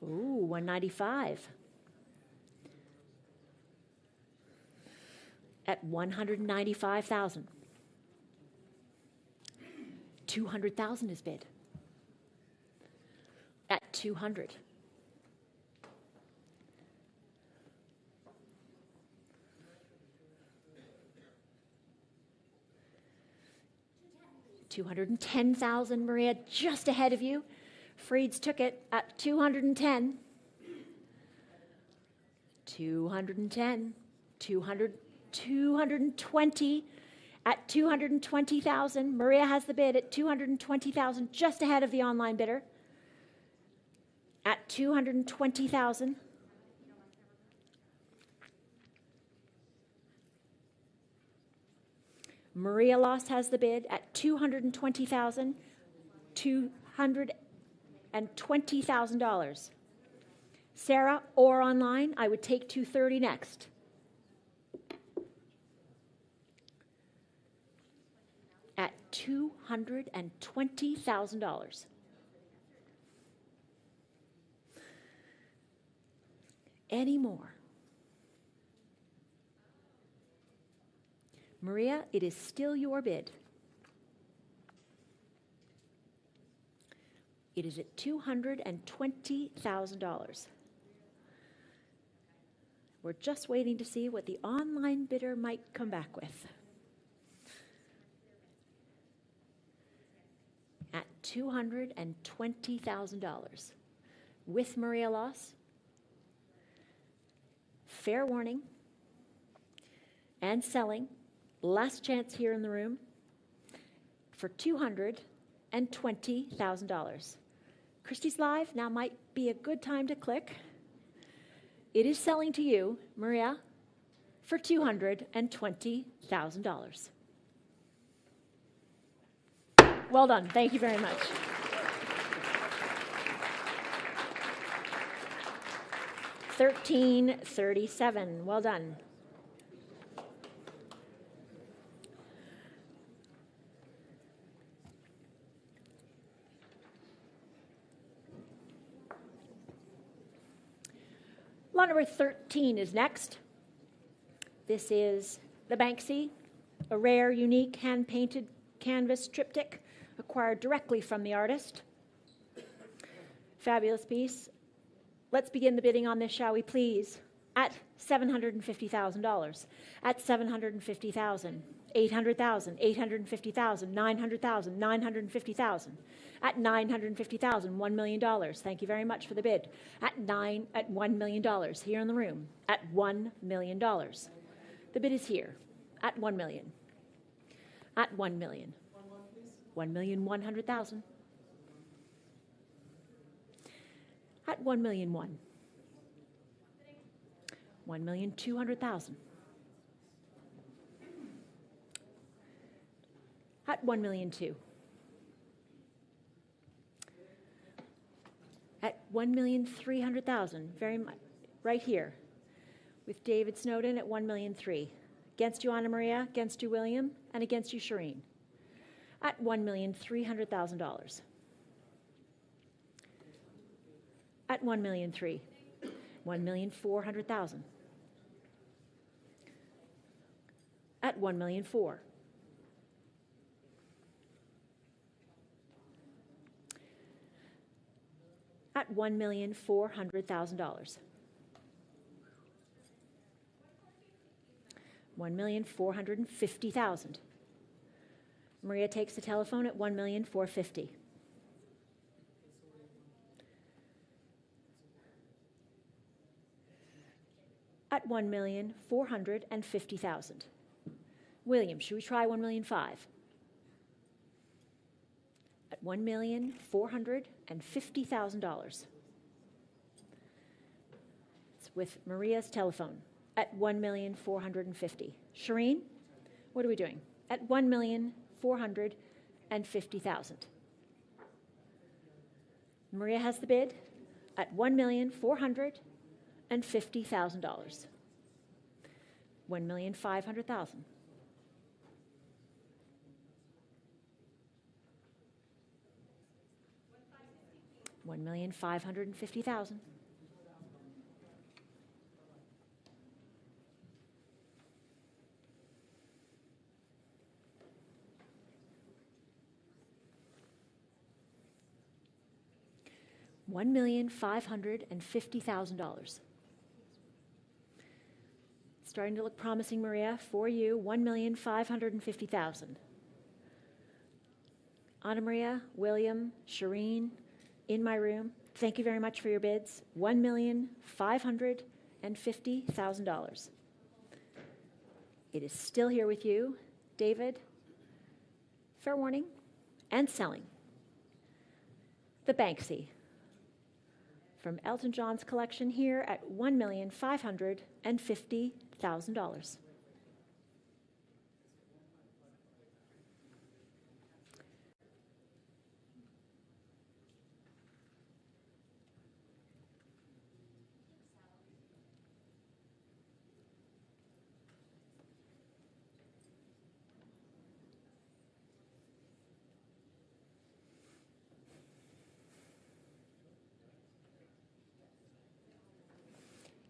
Ooh, $195,000. At $195,000. $200,000 is bid. At $200,000. $210,000, Maria, just ahead of you. Freeds took it at $210,000. $210,000. $220,000 at $220,000. Maria has the bid at $220,000, just ahead of the online bidder. At $220,000. Maria Loss has the bid at $220,000. Sarah, or online, I would take 230 next. At $220,000. Any more? Maria, it is still your bid. It is at $220,000. We're just waiting to see what the online bidder might come back with. At $220,000. With Maria Loss, fair warning, and selling, last chance here in the room, for $220,000. Christie's Live, now might be a good time to click. It is selling to you, Maria, for $220,000. Well done. Thank you very much. $1,337. Well done. Lot number 13 is next. This is the Banksy, a rare, unique, hand-painted canvas triptych acquired directly from the artist. Fabulous piece. Let's begin the bidding on this, shall we please? At $750,000. At $750,000. $800,000, $850,000, $900,000, $950,000. At $950,000, $1 million. Thank you very much for the bid. At $1 million here in the room. At $1 million. The bid is here. At $1 million. At $1 million. $1,100,000. At $1,000,001. $1,200,000. At $1,000,002. At $1,300,000, very much right here, with David Snowden at $1,003,000. Against you, Anna Maria, against you, William, and against you, Shireen. At $1,300,000. At $1,003,000. $1,400,000. At $1,004,000. At $1,400,000. $1,450,000. Maria takes the telephone at $1,450,000. At $1,450,000. William, should we try $1,005,000? At $1,450,000. It's with Maria's telephone at $1,450,000. Shireen, what are we doing? At $1,450,000. Maria has the bid at $1,450,000. $1,500,000. $1,550,000. $1,550,000. Starting to look promising, Maria, for you, $1,550,000. Anna Maria, William, Shireen, in my room, thank you very much for your bids. $1,550,000. It is still here with you, David. Fair warning, and selling. The Banksy from Elton John's collection here at $1,550,000.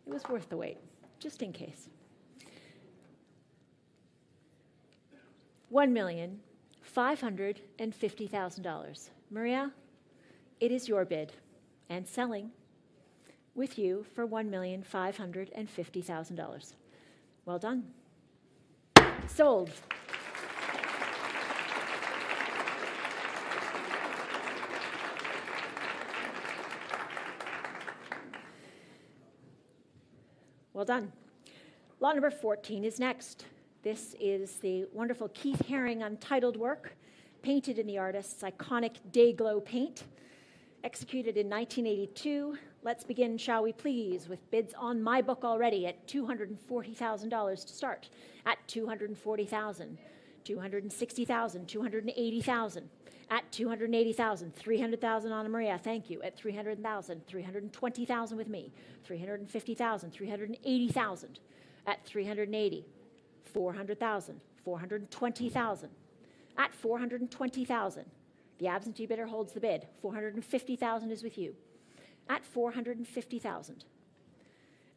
It was worth the wait, just in case. $1,550,000. Maria, it is your bid, and selling with you for $1,550,000. Well done. Sold. Well done. Lot number 14 is next. This is the wonderful Keith Haring untitled work, painted in the artist's iconic Dayglow paint, executed in 1982. Let's begin, shall we please, with bids on my book already at $240,000 to start. At $240,000, $260,000, $280,000. At $280,000, $300,000 Anna Maria, thank you. At $300,000, $320,000 with me. $350,000, $380,000. At $380,000, $400,000, $420,000. At $420,000, the absentee bidder holds the bid. $450,000 is with you. At $450,000.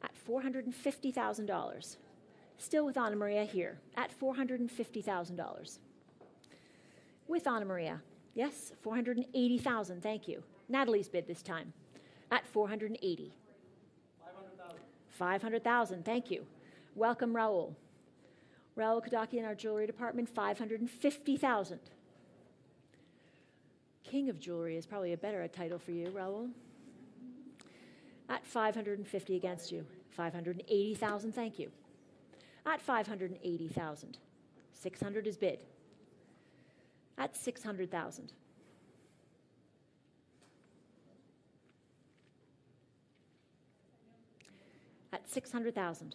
At $450,000. Still with Anna Maria here. At $450,000. With Anna Maria. Yes, $480,000, thank you. Natalie's bid this time. At $480,000. $500,000, thank you. Welcome, Raul. Raul Kadaki in our jewelry department, $550,000. King of Jewelry is probably a better title for you, Raul. At $550,000 against you. $580,000, thank you. At $580,000. $600,000 is bid. At $600,000. At $600,000.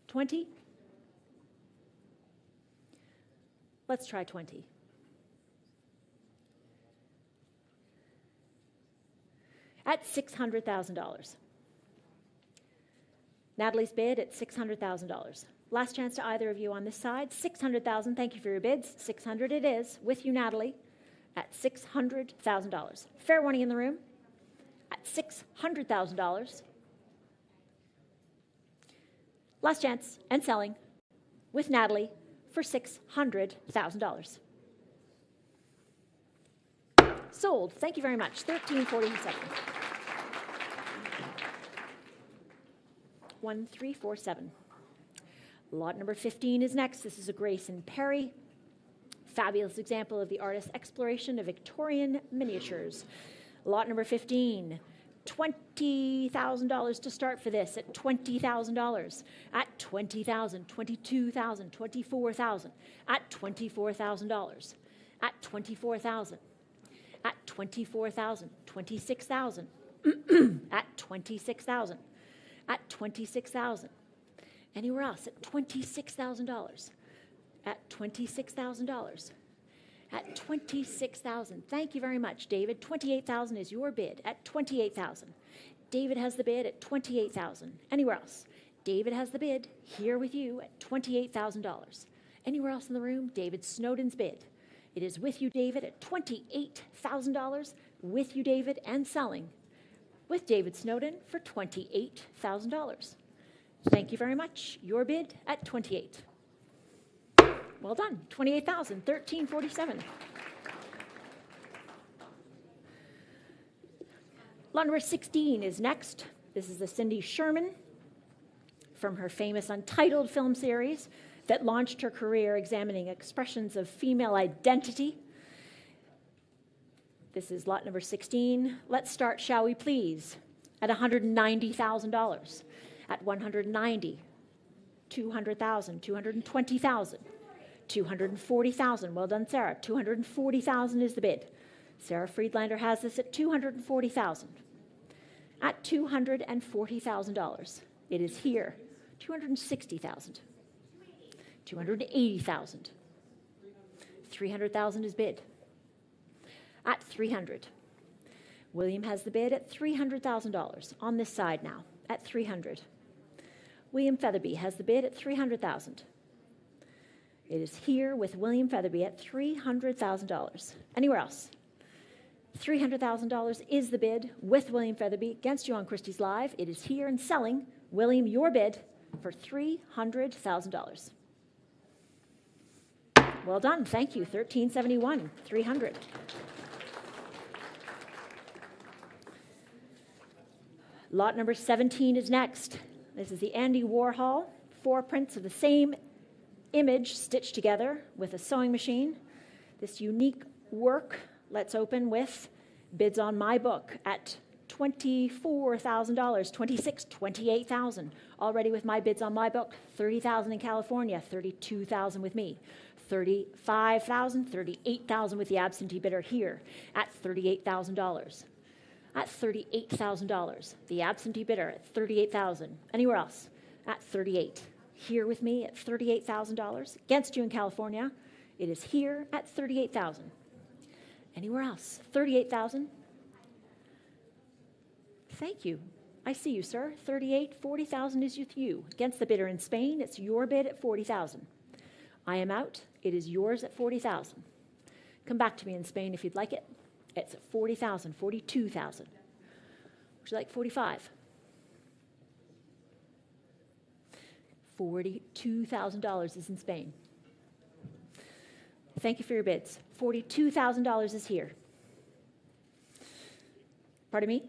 20? Let's try 20. At $600,000. Natalie's bid at $600,000. Last chance to either of you on this side. $600,000, thank you for your bids. $600,000 it is, with you, Natalie, at $600,000. Fair warning in the room. At $600,000. Last chance, and selling, with Natalie, for $600,000. Sold. Thank you very much. $1,347. 1347. Lot number 15 is next. This is a Grayson Perry. Fabulous example of the artist's exploration of Victorian miniatures. Lot number 15. $20,000 to start for this at $20,000. At $20,000, $22,000, $24,000. At $24,000. At $24,000. At $24,000, $26,000. At $26,000. At $26,000. Anywhere else at $26,000. At $26,000. At $26,000. Thank you very much, David. $28,000 is your bid at $28,000. David has the bid at $28,000. Anywhere else? David has the bid here with you at $28,000. Anywhere else in the room? David Snowden's bid. It is with you, David, at $28,000. With you, David, and selling with David Snowden for $28,000. Thank you very much. Your bid at $28,000. Well done. $28,000, $1,347. Lot number 16 is next. This is the Cindy Sherman from her famous Untitled film series that launched her career examining expressions of female identity. This is lot number 16. Let's start, shall we please, at $190,000. At $190,000, $200,000, $220,000. $240,000. Well done, Sarah. $240,000 is the bid. Sarah Friedlander has this at $240,000. At $240,000. It is here. $260,000. $280,000. $300,000 is bid. At $300,000. William has the bid at $300,000. On this side now. At $300,000. William Featherby has the bid at $300,000. It is here with William Featherby at $300,000. Anywhere else? $300,000 is the bid with William Featherby against you on Christie's Live. It is here and selling. William, your bid for $300,000. Well done. Thank you. 1371, 300. Lot number 17 is next. This is the Andy Warhol, 4 prints of the same image stitched together with a sewing machine. This unique work, let's open with bids on my book at $24,000, 26, 28,000. Already with my bids on my book, 30,000 in California, 32,000 with me. 35,000, 38,000 with the absentee bidder here at $38,000. At $38,000. The absentee bidder at $38,000. Anywhere else? At 38. Here with me at $38,000. Against you in California, it is here at 38,000. Anywhere else? 38,000. Thank you. I see you, sir. 38, 40,000 is with you. Against the bidder in Spain, it's your bid at 40,000. I am out. It is yours at 40,000. Come back to me in Spain if you'd like it. It's at 40,000, 42,000. Would you like 45? $42,000 is in Spain. Thank you for your bids. $42,000 is here. Pardon me?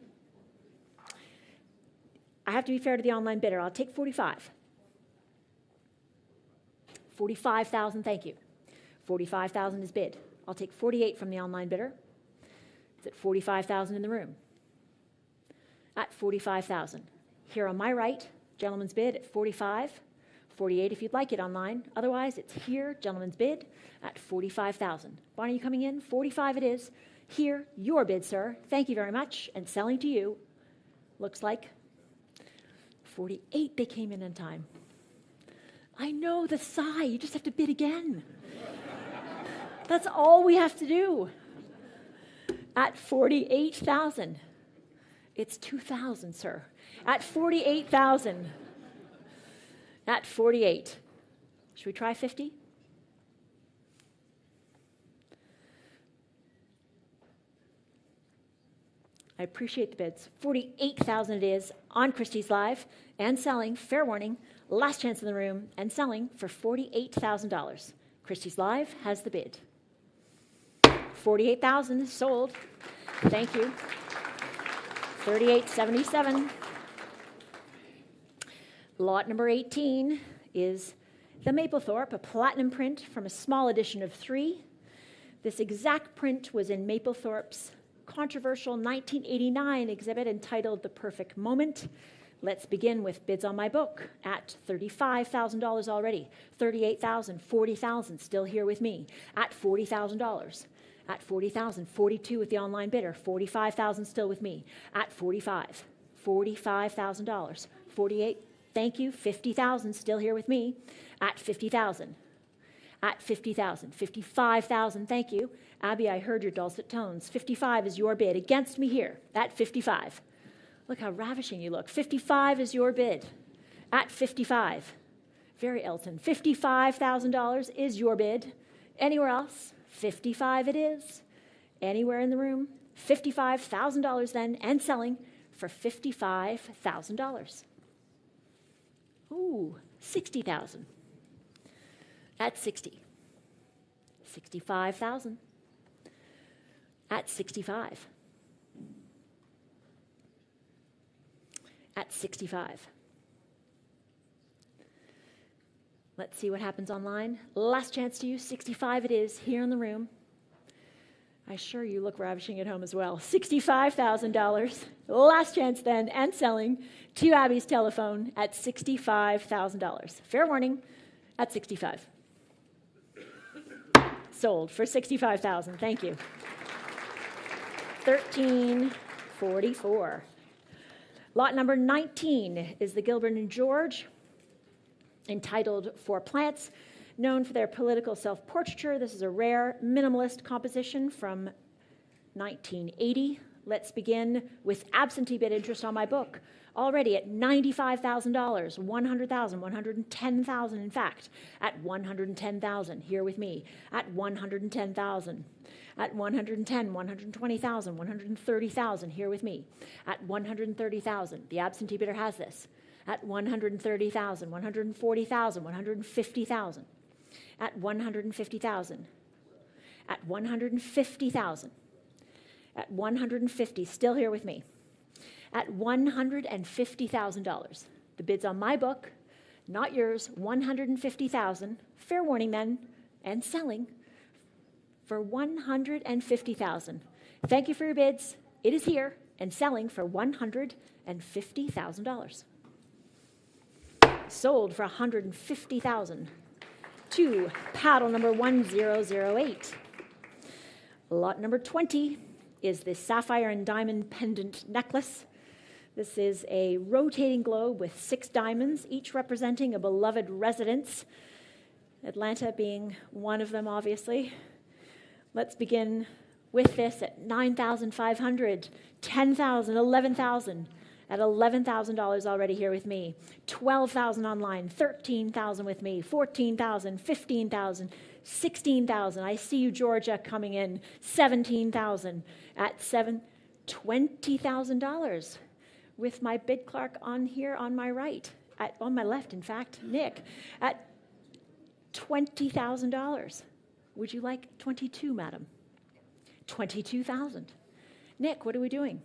I have to be fair to the online bidder. I'll take 45. 45,000, thank you. 45,000 is bid. I'll take 48 from the online bidder. It's at 45,000 in the room. At 45,000. Here on my right, gentleman's bid at 45. 48 if you'd like it online. Otherwise, it's here, gentleman's bid at 45,000. Bonnie, you coming in? 45 it is. Here, your bid, sir. Thank you very much. And selling to you, looks like 48. They came in time. I know, the sigh. You just have to bid again. That's all we have to do. At 48,000. It's 2,000, sir. At 48,000. At 48. Should we try 50? I appreciate the bids. 48,000 it is on Christie's Live and selling, fair warning, last chance in the room, and selling for $48,000. Christie's Live has the bid. 48,000 sold. Thank you. 3877. Lot number 18 is the Maplethorpe, a platinum print from a small edition of 3. This exact print was in Maplethorpe's controversial 1989 exhibit entitled The Perfect Moment. Let's begin with bids on my book at $35,000 already. 38,000, 40,000 still here with me at $40,000. At 40,000, 42 with the online bidder, 45,000 still with me at 45, $45,000, 48, thank you, 50,000 still here with me at 50,000, at 50,000, 55,000, thank you. Abby, I heard your dulcet tones. 55 is your bid against me here at 55. Look how ravishing you look. 55 is your bid at 55. Very Elton. $55,000 is your bid. Anywhere else? 55 it is. Anywhere in the room? $55,000 then, and selling for $55,000. Ooh, 60,000. At 60. 65,000. At 65. At 65. Let's see what happens online. Last chance to you. 65 it is here in the room. I assure you look ravishing at home as well. $65,000. Last chance then, and selling to Abby's telephone at $65,000. Fair warning, at 65. Sold for $65,000. Thank you. 1344. Lot number 19 is the Gilbert and George, entitled For Plants, known for their political self-portraiture. This is a rare minimalist composition from 1980. Let's begin with absentee bid interest on my book. Already at $95,000, $100,000, $110,000 in fact, at $110,000, here with me, at $110,000, at $110,000, $120,000, $130,000, here with me, at $130,000, the absentee bidder has this, at $130,000, $140,000, $150,000, at $150,000, at $150,000, at $150,000, still here with me, at $150,000. The bid's on my book, not yours, $150,000. Fair warning then, and selling for $150,000. Thank you for your bids. It is here and selling for $150,000. Sold for $150,000 to paddle number 1008. Lot number 20 is this sapphire and diamond pendant necklace. This is a rotating globe with 6 diamonds, each representing a beloved residence, Atlanta being one of them, obviously. Let's begin with this at $9,500, $10,000, $11,000. At $11,000 already here with me, $12,000 online, $13,000 with me, $14,000, $15,000, $16,000. I see you, Georgia, coming in, $17,000 at $20,000 with my bid clerk on here on my right, on my left, in fact, Nick, at $20,000. Would you like 22, madam? 22,000. Nick, what are we doing?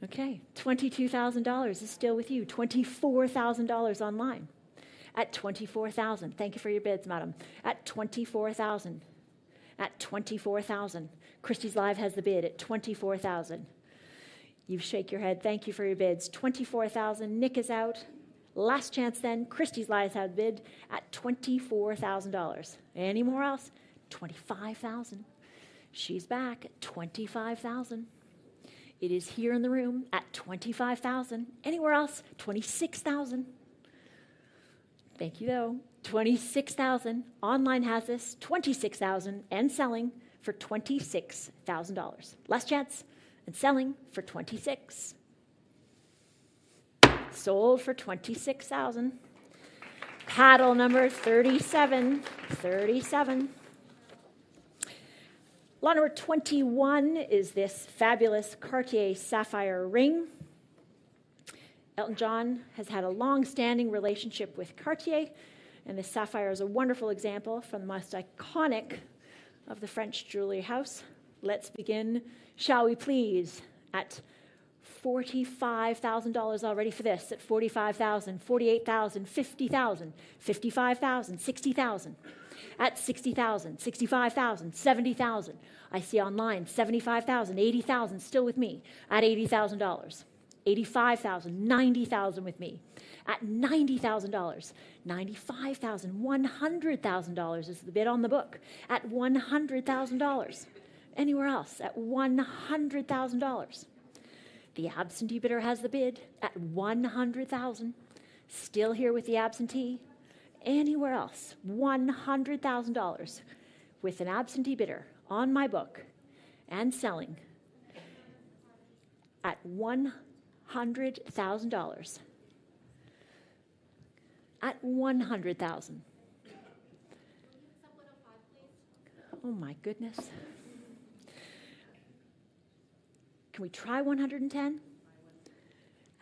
Okay, $22,000 is still with you. $24,000 online at $24,000. Thank you for your bids, madam. At $24,000. At $24,000. Christie's Live has the bid at $24,000. You shake your head. Thank you for your bids. $24,000. Nick is out. Last chance then. Christie's Live has the bid at $24,000. Any more else? $25,000. She's back at $25,000. It is here in the room at $25,000. Anywhere else? $26,000. Thank you, though. $26,000. Online has this. $26,000 and selling for $26,000. Last chance and selling for $26,000. Sold for $26,000. Paddle number 37. 37. Lot number 21 is this fabulous Cartier sapphire ring. Elton John has had a long-standing relationship with Cartier, and this sapphire is a wonderful example from the most iconic of the French jewelry house. Let's begin, shall we please, at $45,000 already for this, at $45,000, $48,000, $50,000, $55,000, $60,000. At $60,000, $65,000, $70,000. I see online, $75,000, $80,000, still with me. At $80,000, $85,000, $90,000 with me. At $90,000, $95,000, $100,000 is the bid on the book. At $100,000. Anywhere else? At $100,000. The absentee bidder has the bid at $100,000. Still here with the absentee. Anywhere else, $100,000 with an absentee bidder on my book and selling at $100,000. At $100,000. Oh my goodness. Can we try 110?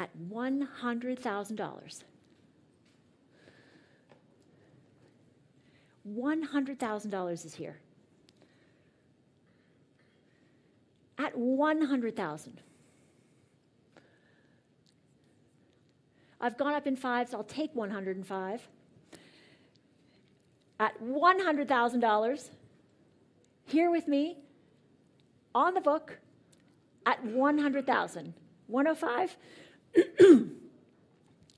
At $100,000. $100,000 is here. At $100,000. I've gone up in fives. I'll take 105. At $100,000, here with me, on the book, at $100,000. 105. It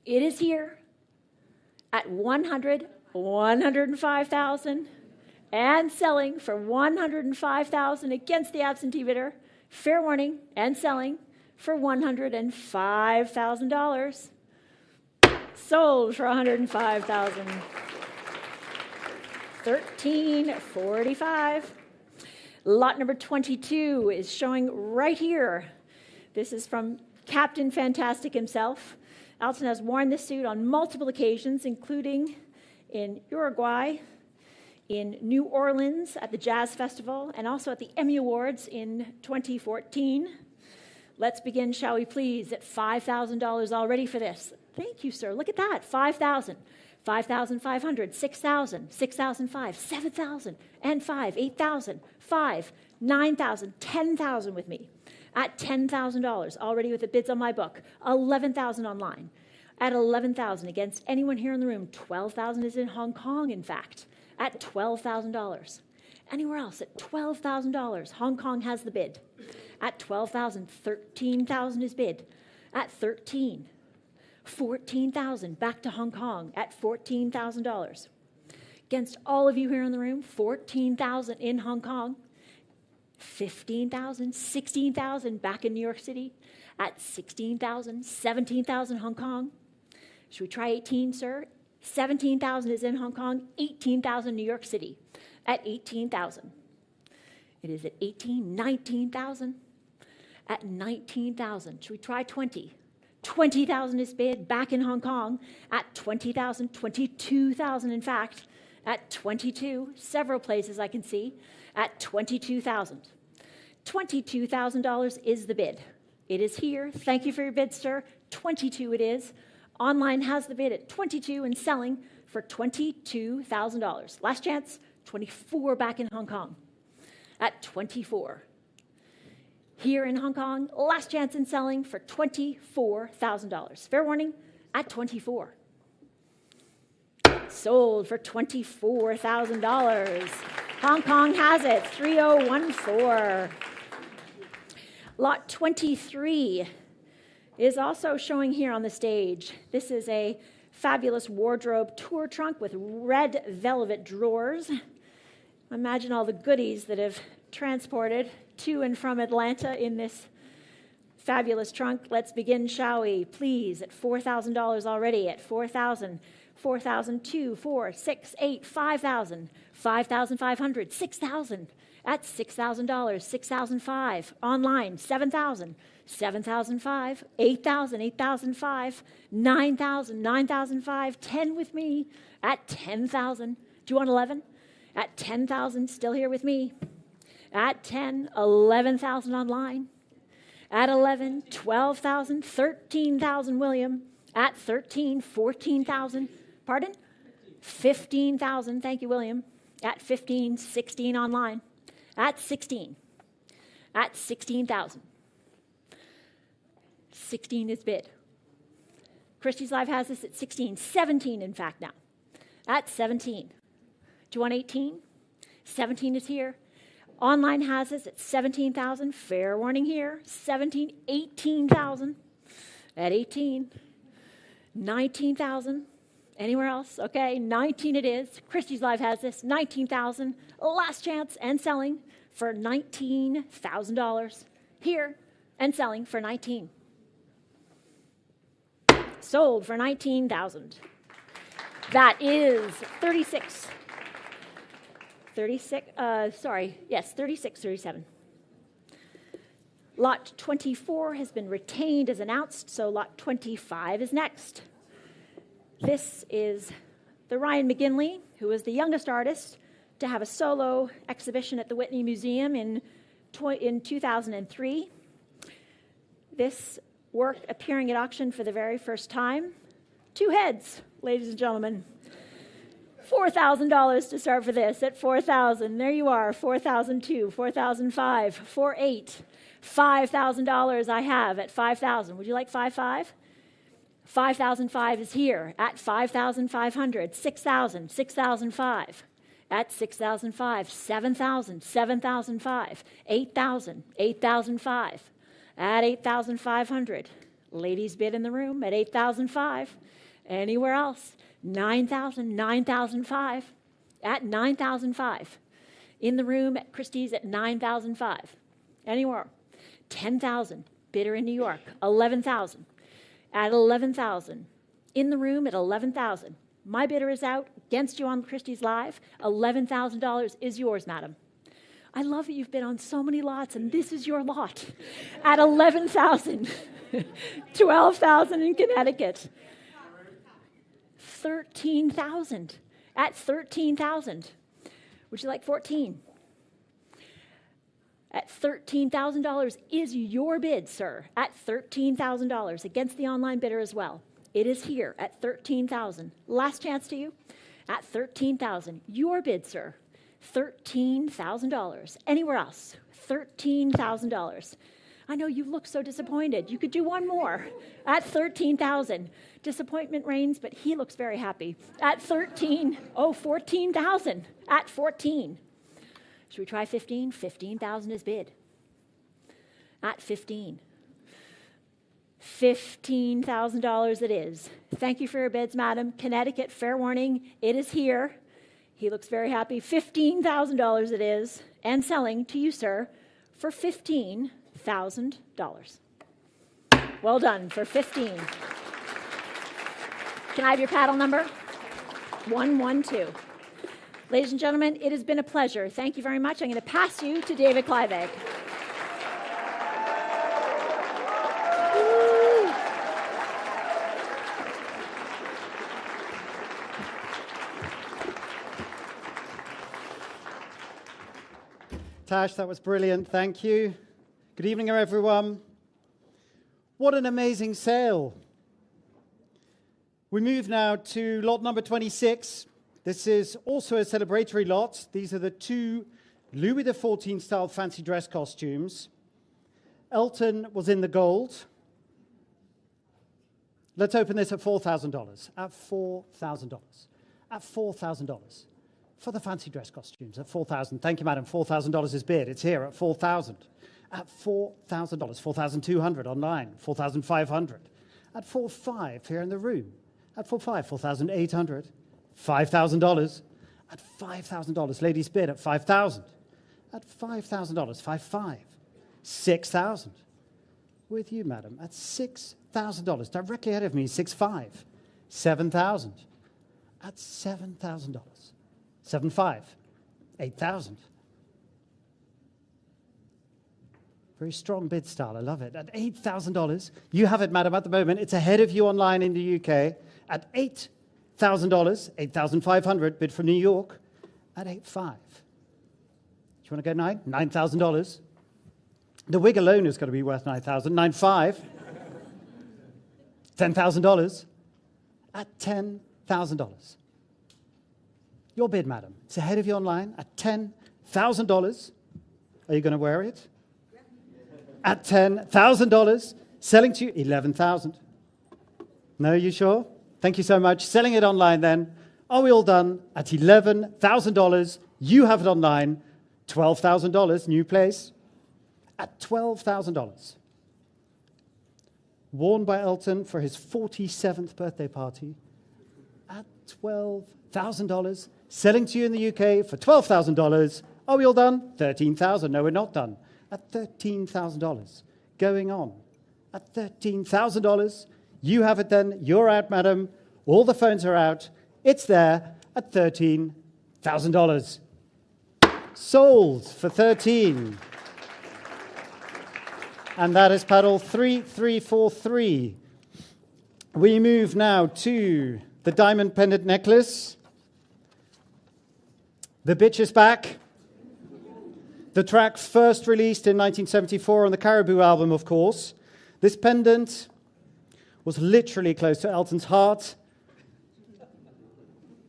is here at 105,000 and selling for 105,000 against the absentee bidder. Fair warning, and selling for $105,000. Sold for $105,000. $13.45. Lot number 22 is showing right here. This is from Captain Fantastic himself. Elton has worn this suit on multiple occasions, including in Uruguay, in New Orleans at the Jazz Festival, and also at the Emmy Awards in 2014. Let's begin, shall we please, at $5,000 already for this. Thank you, sir. Look at that. 5,000, 5,500, 6,000, 6,005, 7,000, and 5, 8,000, 5, 9,000, 10,000 with me. At $10,000 already with the bids on my book. 11,000 online. At 11,000 against anyone here in the room. 12,000 is in Hong Kong, in fact. At $12,000. Anywhere else at $12,000. Hong Kong has the bid. At 12,000, 13,000 is bid. At 13, 14,000 back to Hong Kong at $14,000. Against all of you here in the room, 14,000 in Hong Kong. 15,000, 16,000 back in New York City. At 16,000, 17,000 Hong Kong. Should we try 18, sir? 17,000 is in Hong Kong, 18,000 New York City. At 18,000. It is at 18, 19,000. At 19,000. Should we try 20? 20,000 is bid back in Hong Kong. At 20,000, 22,000 in fact. At 22, several places I can see. At 22,000. $22,000 is the bid. It is here. Thank you for your bid, sir. 22 it is. Online has the bid at 22 and selling for $22,000. Last chance, 24 back in Hong Kong. At 24. Here in Hong Kong, last chance in selling for $24,000. Fair warning, at 24. Sold for $24,000. Hong Kong has it, 3014. Lot 23 is also showing here on the stage. This is a fabulous wardrobe tour trunk with red velvet drawers. Imagine all the goodies that have transported to and from Atlanta in this fabulous trunk. Let's begin, shall we? Please, at $4,000 already, at 4,000, 4,002, 4, 6, 8, 5,000, 5,500, 6,000, at $6,000, 6,005, online, 7,000, 7,005, 8,000, 8,005, 9,000, 9,005, 10 with me, at 10,000. Do you want 11? At 10,000, still here with me. At 10, 11,000 online. At 11, 12,000, 13,000, William. At 13, 14,000. Pardon? 15,000. Thank you, William. At 15, 16 online. At 16. At 16,000. 16 is bid. Christie's Live has this at 16. 17, in fact, now. At 17. Do you want 18? 17 is here. Online has this at 17,000. Fair warning here. 17, 18,000. At 18. 19,000. Anywhere else? Okay, 19 it is. Christie's Live has this, 19,000. Last chance and selling for $19,000. Here and selling for 19. Sold for 19,000. That is 36. 3637. Lot 24 has been retained as announced, so lot 25 is next. This is the Ryan McGinley, who was the youngest artist to have a solo exhibition at the Whitney Museum in 2003. This work appearing at auction for the very first time. 2 heads, ladies and gentlemen. $4,000 to start for this at 4,000. There you are, 4,002, 4,005, 4,800. $5,000 I have at 5,000. Would you like 5,500? 5,005 is here at 5,500. 6,000, 6,005. At 6,005, 7,000, 7,005. 8,000, 8,005. At 8,500. Ladies bid in the room at 8,005. Anywhere else? 9,000, 9,005. At 9,005. In the room at Christie's at 9,005. Anywhere? 10,000. Bidder in New York, 11,000. At 11,000. In the room at 11,000. My bidder is out against you on Christie's Live. $11,000 is yours, madam. I love that you've been on so many lots, and this is your lot at $11,000. $12,000 in Connecticut. $13,000 at $13,000. Would you like 14? At $13,000 is your bid, sir. At $13,000 against the online bidder as well. It is here at $13,000. Last chance to you. At $13,000, your bid, sir. $13,000. Anywhere else? $13,000. I know you look so disappointed. You could do one more at $13,000. Disappointment reigns, but he looks very happy. At $14,000 at 14. Should we try 15? 15,000 is bid. At 15. $15,000 it is. Thank you for your bids, madam. Connecticut, fair warning, it is here. He looks very happy. $15,000 it is, and selling to you, sir, for $15,000. Well done for 15. Can I have your paddle number? 112. Ladies and gentlemen, it has been a pleasure. Thank you very much. I'm going to pass you to David Kleiveg. Tash, that was brilliant. Thank you. Good evening, everyone. What an amazing sale. We move now to lot number 26. This is also a celebratory lot. These are the two Louis XIV style fancy dress costumes. Elton was in the gold. Let's open this at $4,000. At $4,000. At $4,000. For the fancy dress costumes at $4,000. Thank you, madam. $4,000 is bid. It's here at $4,000. At $4,000. $4,200 online. $4,500. At $4,500 here in the room. At $4,500. $4,800. $5,000. At $5,000. Ladies bid at $5,000. At $5,000. $5,500. $6,000. With you, madam. At $6,000. Directly ahead of me. $6,500. $7,000. At $7,000. $7,500. $8,000. Very strong bid style. I love it. At $8,000, you have it, madam, at the moment. It's ahead of you online in the UK. At $8,000, $8,500, bid from New York. At $8,500. Do you want to go 9? $9,000. The wig alone is going to be worth $9,000. $9,500. $10,000. At $10,000. Your bid, madam. It's ahead of you online at $10,000. Are you going to wear it? At $10,000. Selling to you, $11,000. No, you sure? Thank you so much. Selling it online then. Are we all done? At $11,000. You have it online. $12,000. New place. At $12,000. Worn by Elton for his 47th birthday party. At $12,000. Selling to you in the UK for $12,000. Are we all done? $13,000. No, we're not done. At $13,000. Going on. At $13,000. You have it then. You're out, madam. All the phones are out. It's there at $13,000. Sold for 13. And that is paddle 3343. We move now to the diamond pendant necklace. The bitch is back. The track first released in 1974 on the Caribou album, of course. This pendant was literally close to Elton's heart.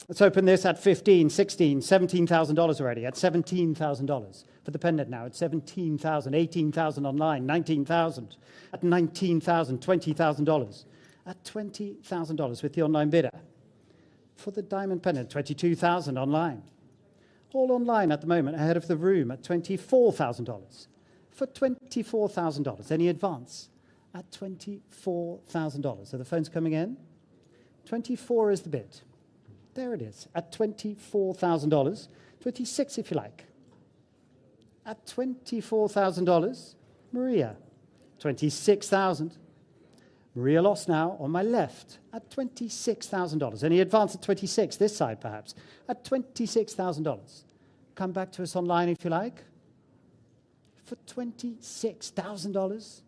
Let's open this at $15,000, $16,000, $17,000 already. At $17,000 for the pendant now. At $17,000, $18,000 online, $19,000. At $19,000, $20,000. At $20,000 with the online bidder. For the diamond pendant, $22,000 online. All online at the moment, ahead of the room at $24,000. For $24,000. Any advance? At $24,000. So the phone's coming in. 24 is the bid. There it is. At $24,000. 26 if you like. At $24,000. Maria. 26,000. Maria lost now on my left at $26,000. Any advance at 26, this side perhaps, at $26,000. Come back to us online if you like. for $26,000.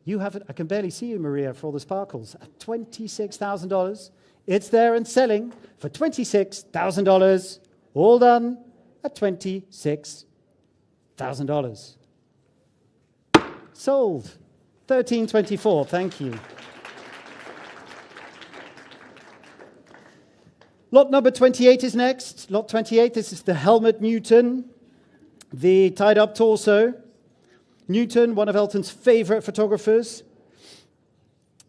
You have it. I can barely see you, Maria, for all the sparkles. At $26,000. It's there and selling for $26,000. All done at $26,000. Sold. 1324. Thank you. Lot number 28 is next. Lot 28, this is the Helmut Newton, the tied-up torso. Newton, one of Elton's favorite photographers.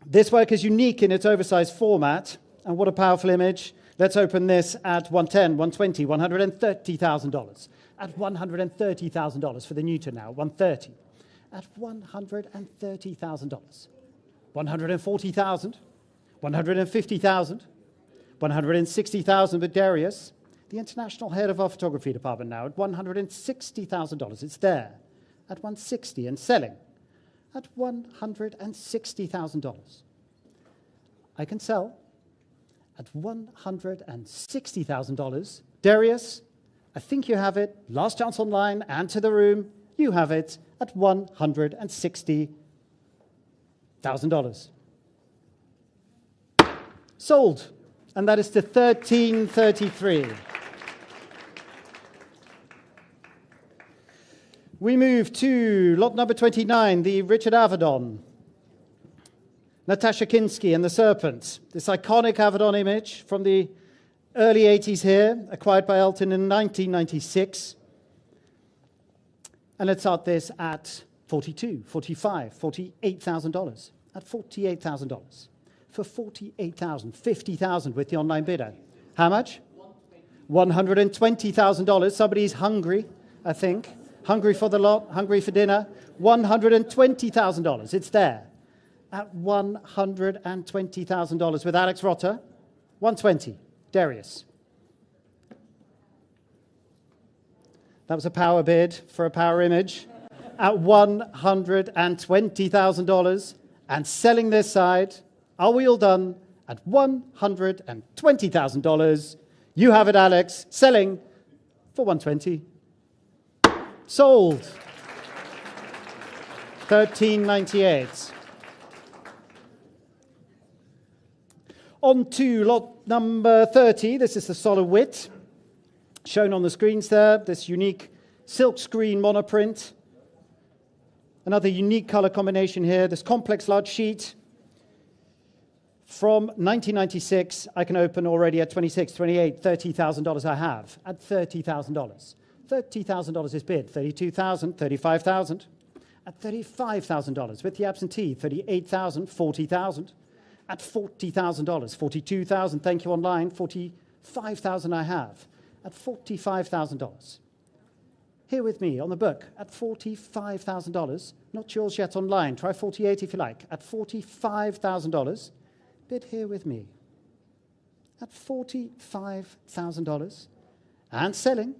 This work is unique in its oversized format, and what a powerful image. Let's open this at $110, $120, $130,000. At $130,000 for the Newton now, $130. At $130,000. $140,000, $150,000, $160,000 with Darius, the international head of our photography department now, at $160,000. It's there at $160 and selling at $160,000. I can sell at $160,000. Darius, I think you have it. Last chance online and to the room. You have it at $160,000. Sold. And that is to 1333. We move to lot number 29, the Richard Avedon. Natasha Kinski and the Serpent. This iconic Avedon image from the early 80s here, acquired by Elton in 1996. And let's start this at $42,000, $45,000, $48,000. At $48,000. For $48,000, $50,000 with the online bidder. How much? $120,000. Somebody's hungry, I think. Hungry for the lot, hungry for dinner. $120,000. It's there. At $120,000 with Alex Rotter. $120,000. Darius. That was a power bid for a power image. At $120,000. And selling this side. Are we all done? At $120,000. You have it, Alex. Selling for $120,000. Sold. $13.98. On to lot number 30. This is the solid wit. Shown on the screens there. This unique silk screen monoprint. Another unique color combination here. This complex large sheet. From 1996, I can open already at $26,000, $28,000, $30,000 I have. At $30,000. $30,000 is bid. $32,000, $35,000. At $35,000 with the absentee. $38,000, $40,000. At $40,000, $42,000. Thank you online. $45,000 I have. At $45,000. Here with me on the book at $45,000. Not yours yet online. Try $48,000 if you like. At $45,000. Bid here with me at $45,000 and selling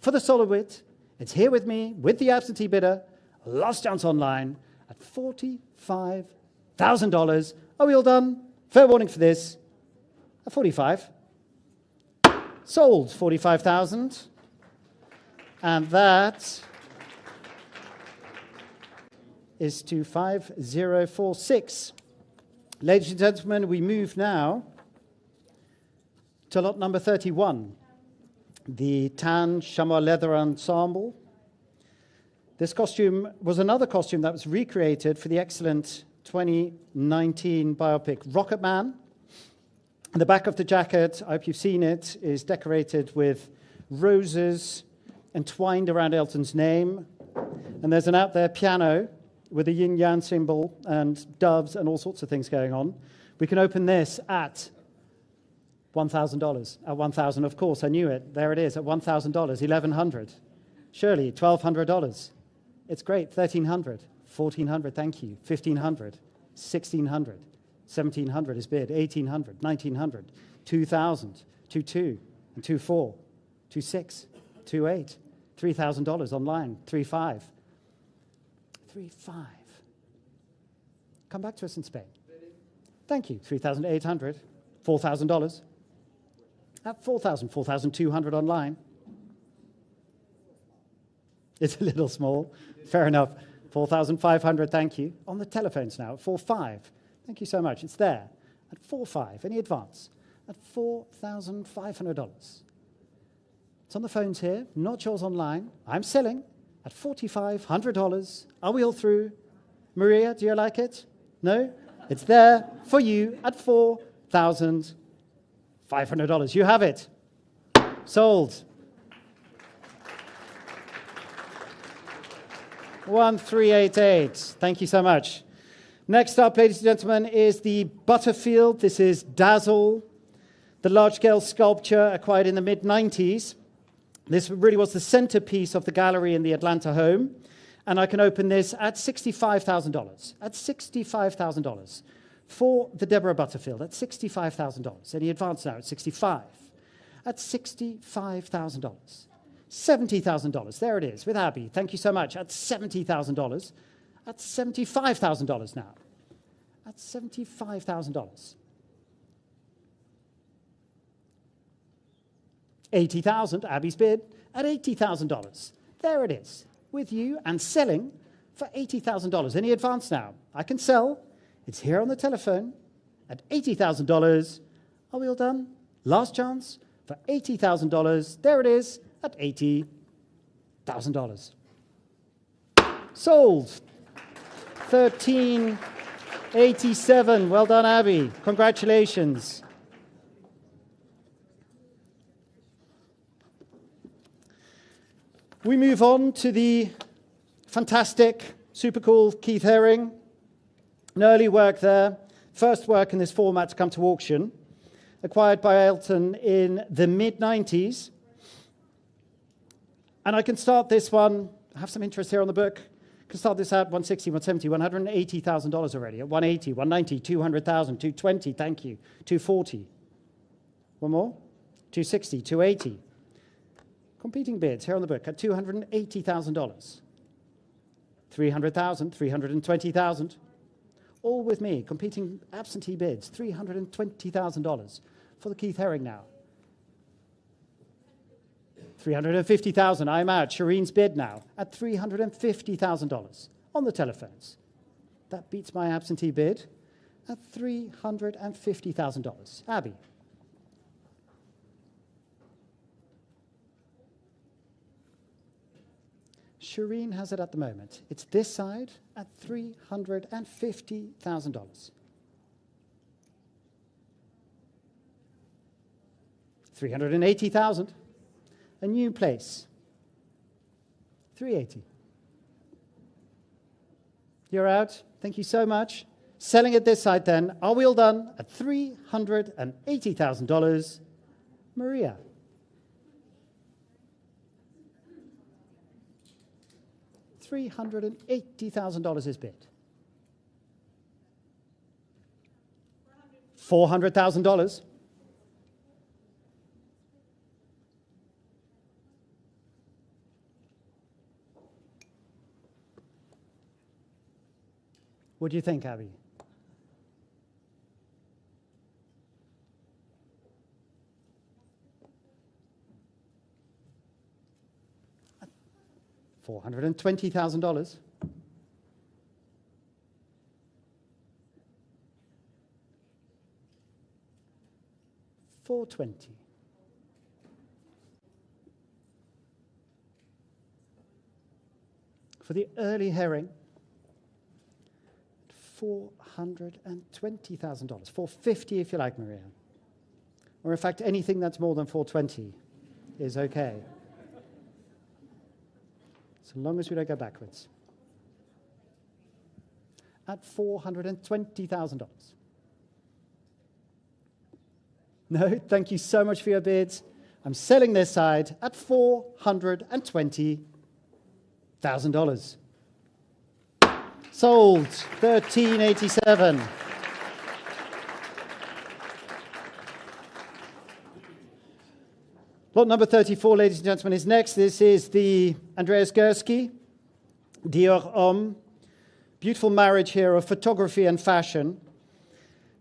for the solid wit. It's here with me with the absentee bidder. Last chance online at $45,000. Are we all done? Fair warning for this. At 45. Sold 45,000. And that is to 5046. Ladies and gentlemen, we move now to lot number 31, the tan chamois leather ensemble. This costume was another costume that was recreated for the excellent 2019 biopic Rocket Man. The back of the jacket, I hope you've seen it, is decorated with roses entwined around Elton's name. And there's an out there piano with a yin-yang symbol and doves and all sorts of things going on. We can open this at $1,000. At $1,000, of course, I knew it. There it is, at $1,000, $1,100. Surely, $1,200. It's great, $1,300. $1,400, thank you. $1,500. $1,600. $1,700 is bid. $1,800. $1,900. $2,000. $2,200. And $2,400. $2,600. $2,800. $3,000 online. $3,500. $3,500. Come back to us in Spain. Thank you. $3,800. $4,000. At $4,000. $4,200 online. It's a little small. Fair enough. 4,500, thank you. On the telephones now, at 4.5. Thank you so much. It's there. At 4.5. Any advance? At $4,500. It's on the phones here, not yours online. I'm selling at $4,500. Are we all through? Maria, do you like it? No? It's there for you at $4,500. You have it. Sold. 1388. Thank you so much. Next up, ladies and gentlemen, is the Butterfield. This is Dazzle, the large-scale sculpture acquired in the mid-90s. This really was the centerpiece of the gallery in the Atlanta home. And I can open this at $65,000. At $65,000 for the Deborah Butterfield. At $65,000. Any advance now? At $65,000. At $65,000. $70,000. There it is with Abby. Thank you so much. At $70,000. At $75,000 now. At $75,000. $80,000. Abby's bid at $80,000. There it is with you and selling for $80,000. Any advance now? I can sell. It's here on the telephone at $80,000. Are we all done? Last chance for $80,000. There it is at $80,000. Sold. 1387. Well done, Abby. Congratulations. We move on to the fantastic, super cool Keith Haring. An early work there. First work in this format to come to auction. Acquired by Elton in the mid-90s. And I can start this one. I have some interest here on the book. I can start this at $160, $170, $180,000 already. At $180, $190, $200,000, $220, thank you. $240. One more? $260, $280. Competing bids here on the book at $280,000. $300,000, $320,000. All with me, competing absentee bids, $320,000 for the Keith Haring now. $350,000, I'm out. Shireen's bid now at $350,000 on the telephones. That beats my absentee bid at $350,000. Abby. Shireen has it at the moment. It's this side at $350,000. $380,000. A new place. $380,000. You're out. Thank you so much. Selling it this side then. Are we all done? At $380,000. Maria. $380,000 is bid. $400,000. What do you think, Abby? $420,000. $420,000. For the early Haring, $420,000. $450,000 if you like, Maria. Or in fact, anything that's more than $420,000 is okay. So long as we don't go backwards. At $420,000. No, thank you so much for your bids. I'm selling this side at $420,000. Sold, $1387. Lot number 34, ladies and gentlemen, is next. This is the Andreas Gursky, Dior Homme. Beautiful marriage here of photography and fashion.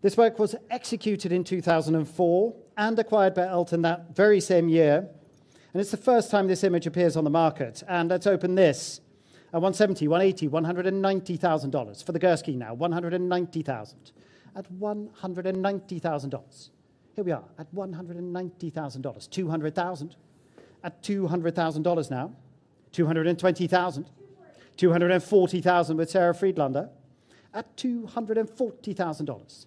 This work was executed in 2004 and acquired by Elton that very same year. And it's the first time this image appears on the market. And let's open this. At $170, $180, $190,000. For the Gursky now, $190,000. At $190,000. Here we are, at $190,000. $200,000. At $200,000 now. $220,000. $240,000 with Sarah Friedlander. At $240,000.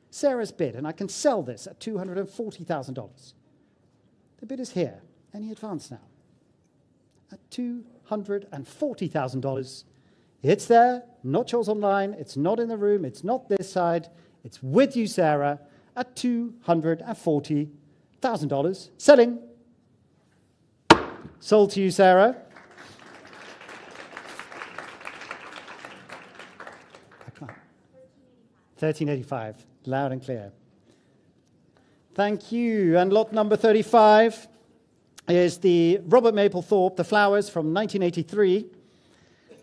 Sarah's bid, and I can sell this at $240,000. The bid is here. Any advance now? At $240,000. It's there, not yours online, it's not in the room, it's not this side, it's with you, Sarah, at $240,000. Selling. Sold to you, Sarah. $1,385, loud and clear. Thank you. And lot number 35 is the Robert Mapplethorpe, The Flowers from 1983.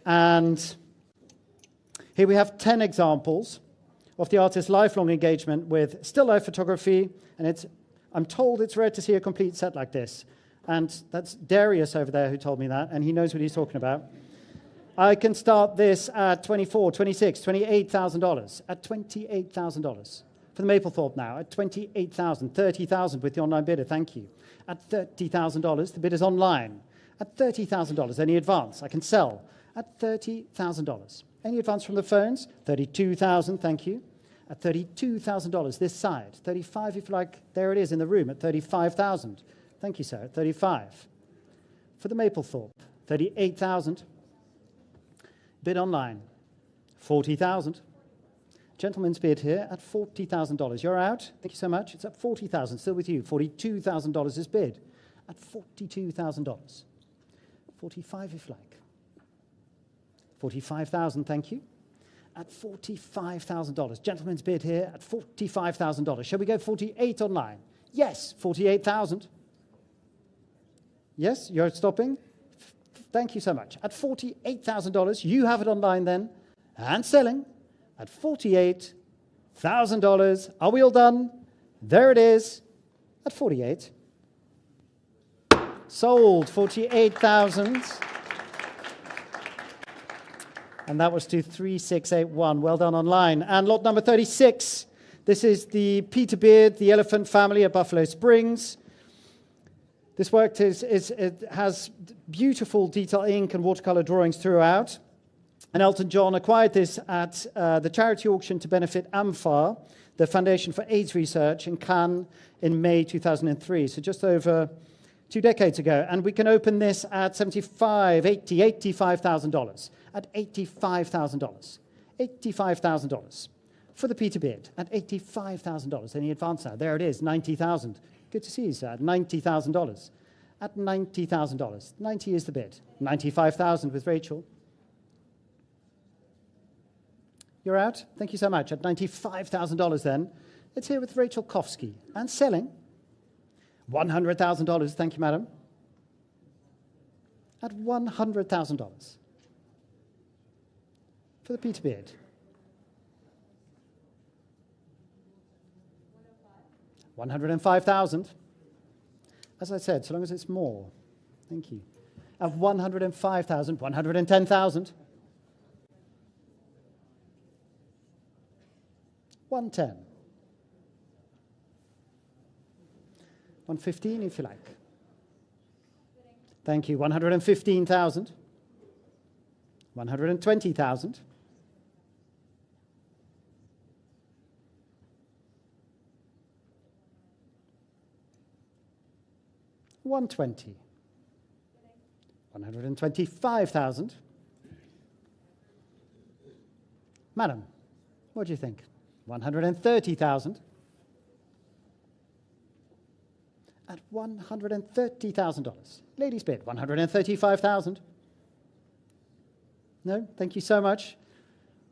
And here we have 10 examples of the artist's lifelong engagement with still life photography. And I'm told it's rare to see a complete set like this. And that's Darius over there who told me that, and he knows what he's talking about. I can start this at $24,000, $26,000, $28,000. At $28,000. For the Mapplethorpe now, at $28,000, $30,000 with the online bidder, thank you. At $30,000, the bid is online. At $30,000, any advance, I can sell. At $30,000. Any advance from the phones? $32,000, thank you. At $32,000, this side. $35,000 if you like, there it is in the room at $35,000. Thank you, sir, at $35,000. For the Mapplethorpe, $38,000. Bid online, $40,000. Gentleman's bid here at $40,000. You're out. Thank you so much. It's at $40,000. Still with you. $42,000 is bid at $42,000. $45,000 if you like. $45,000. Thank you. At $45,000. Gentleman's bid here at $45,000. Shall we go $48,000 online? Yes. $48,000. Yes. You're stopping. Thank you so much. At $48,000, you have it online then, and selling at $48,000. Are we all done? There it is, at $48,000. Sold, $48,000. And that was to 3681. Well done online. And lot number 36. This is the Peter Beard, the Elephant Family at Buffalo Springs. This work it has beautiful detail ink and watercolor drawings throughout. And Elton John acquired this at the charity auction to benefit AMFAR, the Foundation for AIDS Research, in Cannes in May 2003, so just over 2 decades ago. And we can open this at $75,000, $80,000, $85,000. At $85,000. $85,000. For the Peter Beard, at $85,000. Any advance now? There it is, $90,000. Good to see you, sir. $90,000. At $90,000. 90 is the bid. $95,000 with Rachel. You're out. Thank you so much. At $95,000 then. It's here with Rachel Kofsky. And selling. $100,000. Thank you, madam. At $100,000. For the Peter Beard. $105,000. As I said, so long as it's more. Thank you. At $105,000, $110,000. $110,000. $115,000 if you like. Thank you. $115,000. $120,000. $120,000. $125,000. Madam, what do you think? $130,000. At $130,000. Ladies' bid, $135,000. No, thank you so much.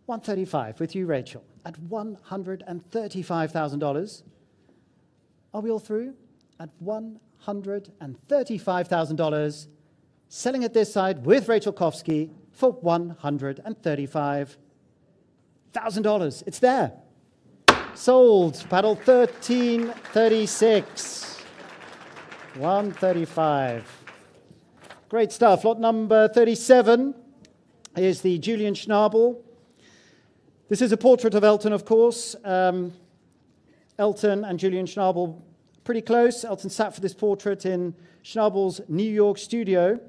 $135,000 with you, Rachel. At $135,000. Are we all through? At $135,000. Selling at this side with Rachel Kofsky for $135,000. It's there. Sold. Paddle 1336. 135. Great stuff. Lot number 37 is the Julian Schnabel. This is a portrait of Elton, of course. Elton and Julian Schnabel pretty close. Elton sat for this portrait in Schnabel's New York studio,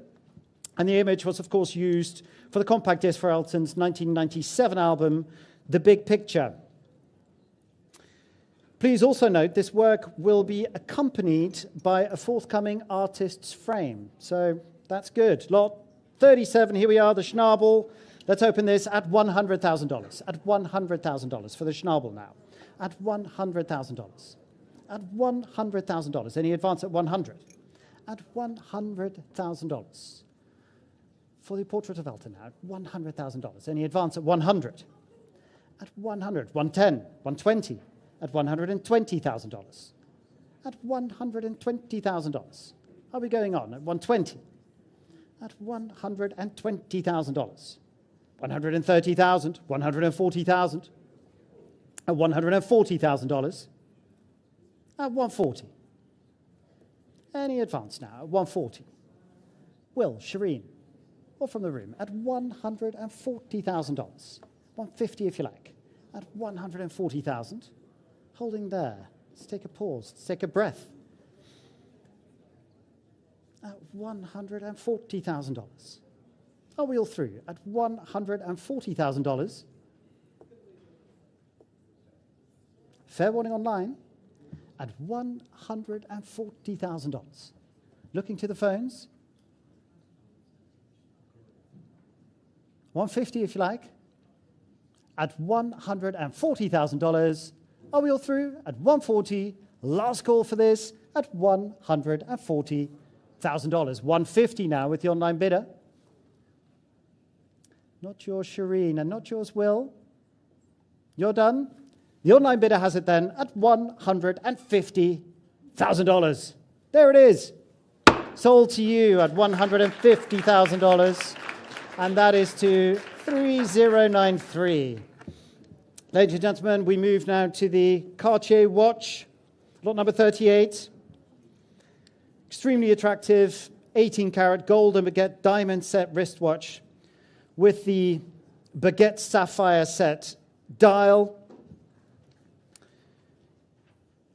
and the image was, of course, used for the compact disc for Elton's 1997 album, The Big Picture. Please also note this work will be accompanied by a forthcoming artist's frame. So that's good. Lot 37, here we are, the Schnabel. Let's open this at $100,000. At $100,000 for the Schnabel now. At $100,000. At $100,000. Any advance at 100? At $100,000. For the portrait of Elton now, at $100,000. Any advance at 100? At 100, 110, 120. At $120,000. At $120,000. Are we going on? At 120? At $120,000. 130,000, 140,000. At $140,000. At 140. Any advance now? At 140. Will, Shireen, or from the room, at $140,000. 150 if you like. At 140,000. Holding there. Let's take a pause. Let's take a breath. At $140,000. Are we all through? At $140,000. Fair warning online. At $140,000. Looking to the phones. 150 if you like. At $140,000. Are we all through? At 140, last call for this at $140,000. 150 now with the online bidder. Not yours, Shireen, and not yours, Will. You're done? The online bidder has it then at $150,000. There it is. Sold to you at $150,000. And that is to 3093. Ladies and gentlemen, we move now to the Cartier watch, lot number 38. Extremely attractive, 18-carat gold and baguette diamond set wristwatch with the baguette sapphire set dial.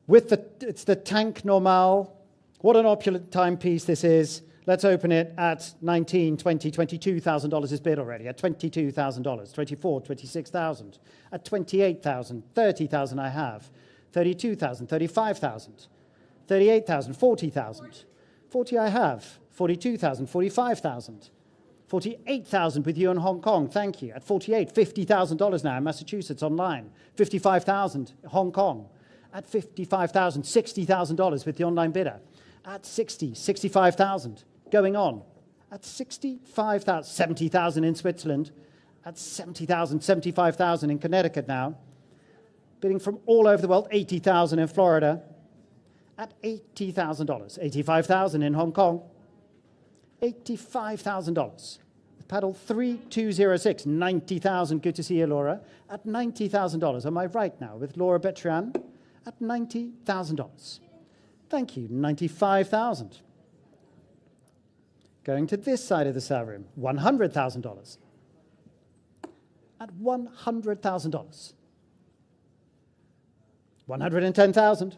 It's the Tank Normal. What an opulent timepiece this is. Let's open it at $19,000, $20,000, $22,000 is bid already. At $22,000, $24,000, $26,000. At $28,000, $30,000 I have. $32,000, $35,000. $38,000, $40,000. $40,000 I have. $42,000, $45,000. $48,000 with you in Hong Kong, thank you. At $48,000, $50,000 now in Massachusetts online. $55,000 Hong Kong. At $55,000, $60,000 with the online bidder. At $60,000, $65,000. Going on. At $65,000, $70,000 in Switzerland. At $70,000, $75,000 in Connecticut now. Bidding from all over the world, $80,000 in Florida. At $80,000, $85,000 in Hong Kong. $85,000. Paddle 3206, $90,000. Good to see you, Laura. At $90,000. Am I right now with Laura Betrian? At $90,000. Thank you, $95,000. Going to this side of the sale room, $100,000. At $100,000. $110,000.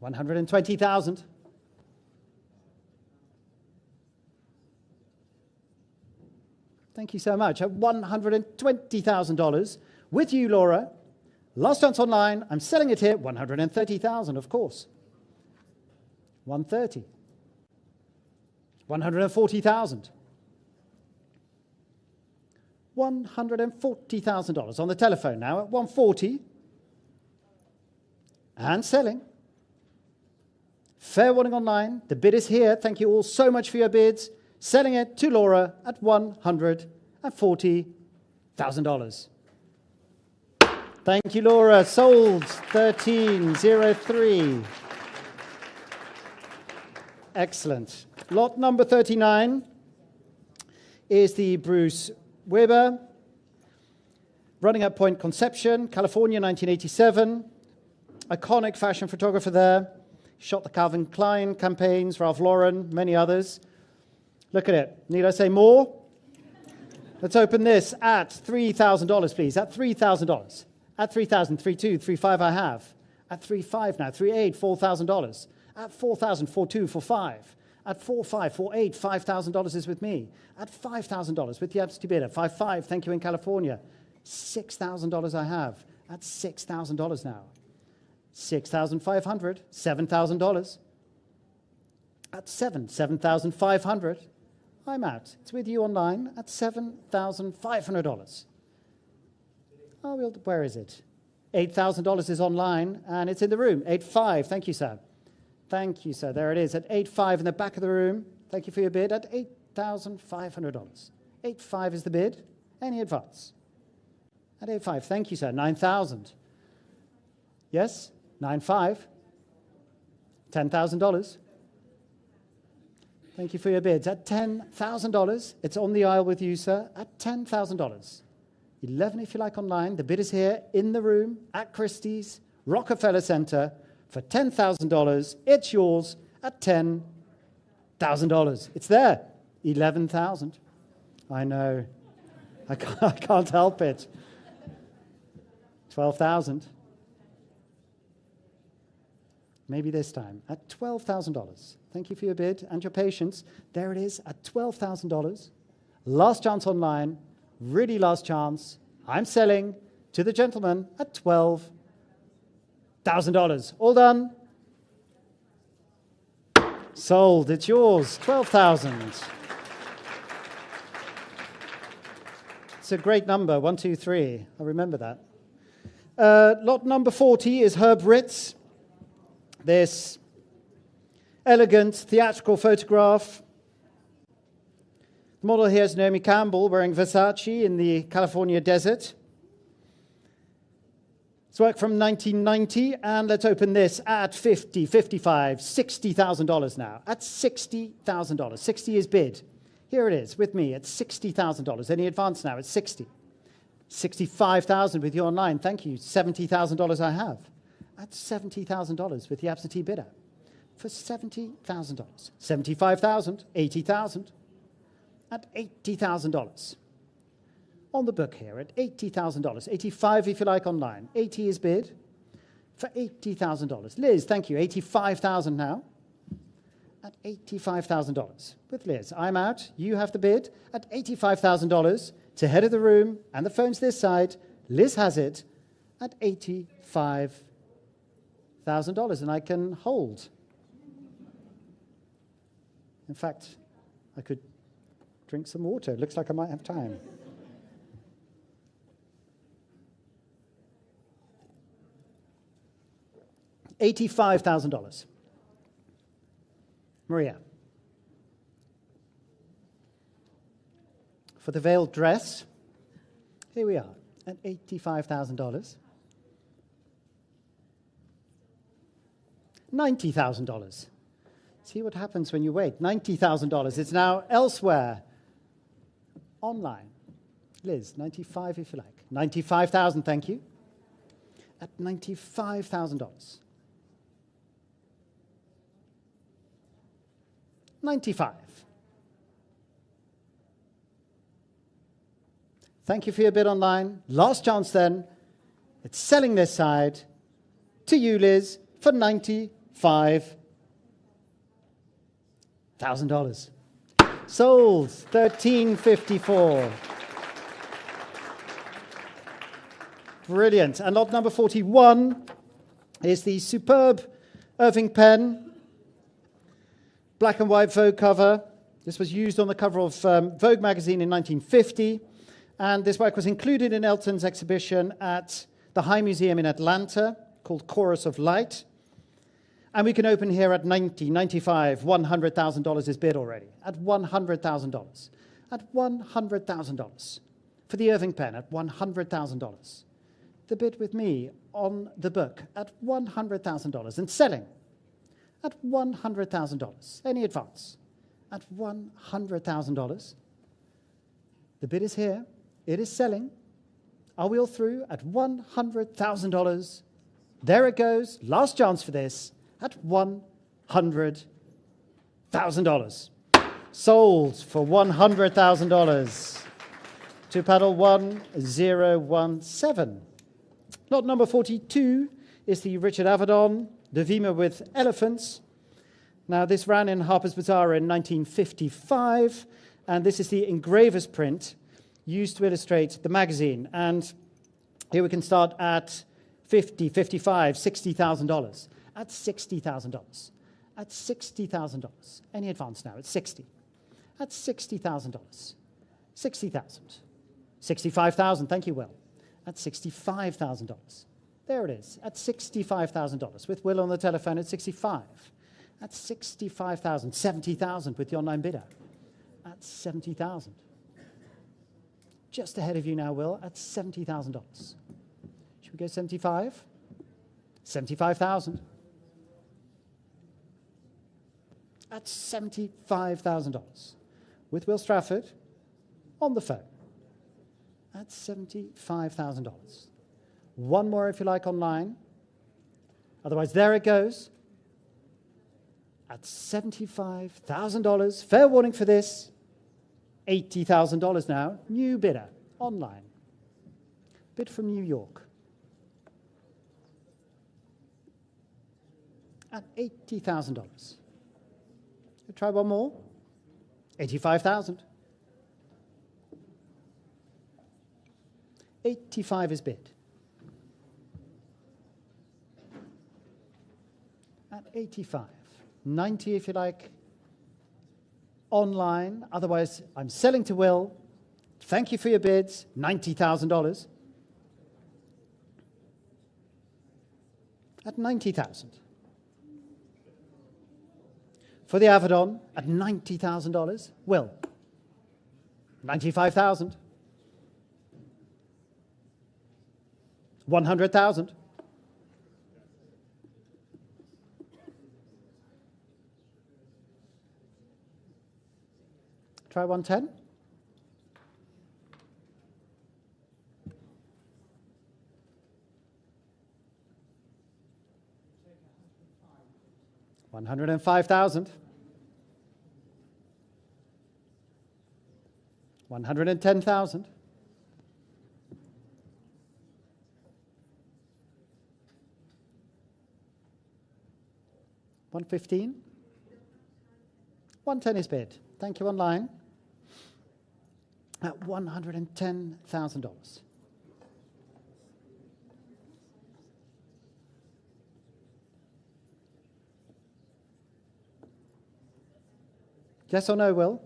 $120,000. Thank you so much. At $120,000 with you, Laura. Last chance online. I'm selling it here. $130,000, of course. $130,000. $140,000. $140,000 on the telephone now at $140,000 and selling. Fair warning online. The bid is here. Thank you all so much for your bids. Selling it to Laura at $140,000. Thank you, Laura. Sold 1303. Excellent. Lot number 39 is the Bruce Weber. Running at Point Conception, California, 1987. iconic fashion photographer there. Shot the Calvin Klein campaigns, Ralph Lauren, many others. Look at it. Need I say more? Let's open this at $3,000, please. At $3,000. At $3,000, $3,200, $3,500 I have. At $3,500 now, $3,800, $4,000. At $4,000, $4,200, $4,500. At $4,500, $4,800, $5,000 is with me. At $5,000 with the absentee bidder. $5,500, thank you, in California. $6,000 I have. At $6,000 now. $6,500, $7,000. At $7,500. I'm out. It's with you online at $7,500. Oh, well, where is it? $8,000 is online, and it's in the room. 8,500. Thank you, sir. Thank you, sir. There it is at 8,500 in the back of the room. Thank you for your bid at $8,500. 8,500 is the bid. Any advance? At 8,500. Thank you, sir. 9,000. Yes? 9,500. $10,000. Thank you for your bids. At $10,000, it's on the aisle with you, sir, at $10,000. 11 if you like online. The bid is here in the room at Christie's, Rockefeller Center, for $10,000. It's yours at $10,000. It's there. 11,000. I know. I can't help it. 12,000. Maybe this time at $12,000. Thank you for your bid and your patience. There it is at $12,000. Last chance online. Really last chance. I'm selling to the gentleman at $12,000. All done. Sold. It's yours. 12,000. It's a great number. 1, 2, 3. I remember that. Lot number 40 is Herb Ritz. This elegant theatrical photograph. The model here is Naomi Campbell wearing Versace in the California desert. It's work from 1990, and let's open this at $50,000, $55,000, $60,000 now. At $60,000. 60 is bid. Here it is with me at $60,000. Any advance now? It's 60. 65,000 with you online. Thank you. $70,000 I have. At $70,000 with the absentee bidder. For $70,000. 75,000, 80,000. At $80,000. On the book here at $80,000. 85 if you like online. 80 is bid for $80,000. Liz, thank you. 85,000 now. At $85,000 with Liz. I'm out. You have the bid at $85,000 to head of the room, and the phone's this side. Liz has it at $85,000, and I can hold. In fact, I could drink some water. It looks like I might have time. $85,000. Maria. For the veiled dress, here we are at $85,000. $90,000. See what happens when you wait. $90,000. It's now elsewhere. Online. Liz, 95 if you like. 95,000, thank you. At $95,000. 95. Thank you for your bid online. Last chance then. It's selling this side to you, Liz, for $95,000. Sold. $13.54. Brilliant. And lot number 41 is the superb Irving pen. Black and white Vogue cover. This was used on the cover of Vogue magazine in 1950. And this work was included in Elton's exhibition at the High Museum in Atlanta called Chorus of Light. And we can open here at $90,000, $95,000, $100,000 is bid already. At $100,000. At $100,000. For the Irving pen at $100,000. The bid with me on the book at $100,000 and selling at $100,000. Any advance? At $100,000. The bid is here. It is selling. Are we all through at $100,000 There it goes. Last chance for this at $100,000. Sold for $100,000 to paddle 1017. Lot number 42 is the Richard Avedon, the Vima with elephants. Now, this ran in Harper's Bazaar in 1955, and this is the engraver's print used to illustrate the magazine. And here we can start at $50,000, $55,000, $60,000. At $60,000. At $60,000. Any advance now? At 60. At $60,000. 60,000. 65,000. Thank you, Will. At $65,000. There it is. At $65,000. With Will on the telephone at 65. At 65,000. 70,000 with the online bidder. At 70,000. Just ahead of you now, Will, at $70,000. Should we go 75? 75,000. At $75,000. With Will Strafford on the phone. At $75,000. One more if you like online. Otherwise, there it goes. At $75,000. Fair warning for this. $80,000 now. New bidder online. Bid from New York. At $80,000. Try one more. 85,000. 85 is bid. At 85. 90 if you like. Online. Otherwise, I'm selling to Will. Thank you for your bids. $90,000. At 90,000. For the Avedon at $90,000. Will. 95,000. 100,000. Try 110. $105,000. 110,000. 115. 110 is bid. Thank you online. At $110,000. Yes or no, Will?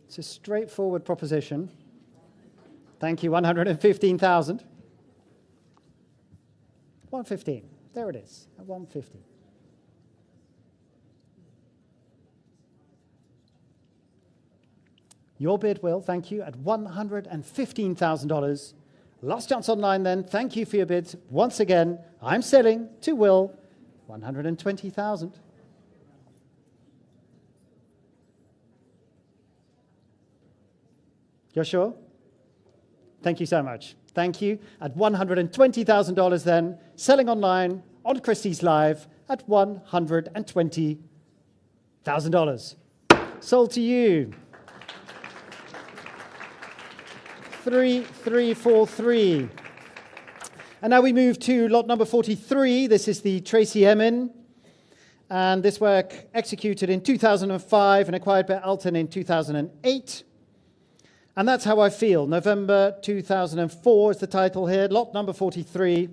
It's a straightforward proposition. Thank you, 115,000. 115. There it is, at 115. Your bid, Will, thank you, at $115,000. Last chance online then. Thank you for your bids. Once again, I'm selling to Will, 120,000. You're sure? Thank you so much. Thank you. At $120,000 then, selling online on Christie's Live at $120,000. Sold to you. 3343. And now we move to lot number 43. This is the Tracy Emin. And this work executed in 2005 and acquired by Elton in 2008. And That's How I Feel. November 2004 is the title here. Lot number 43.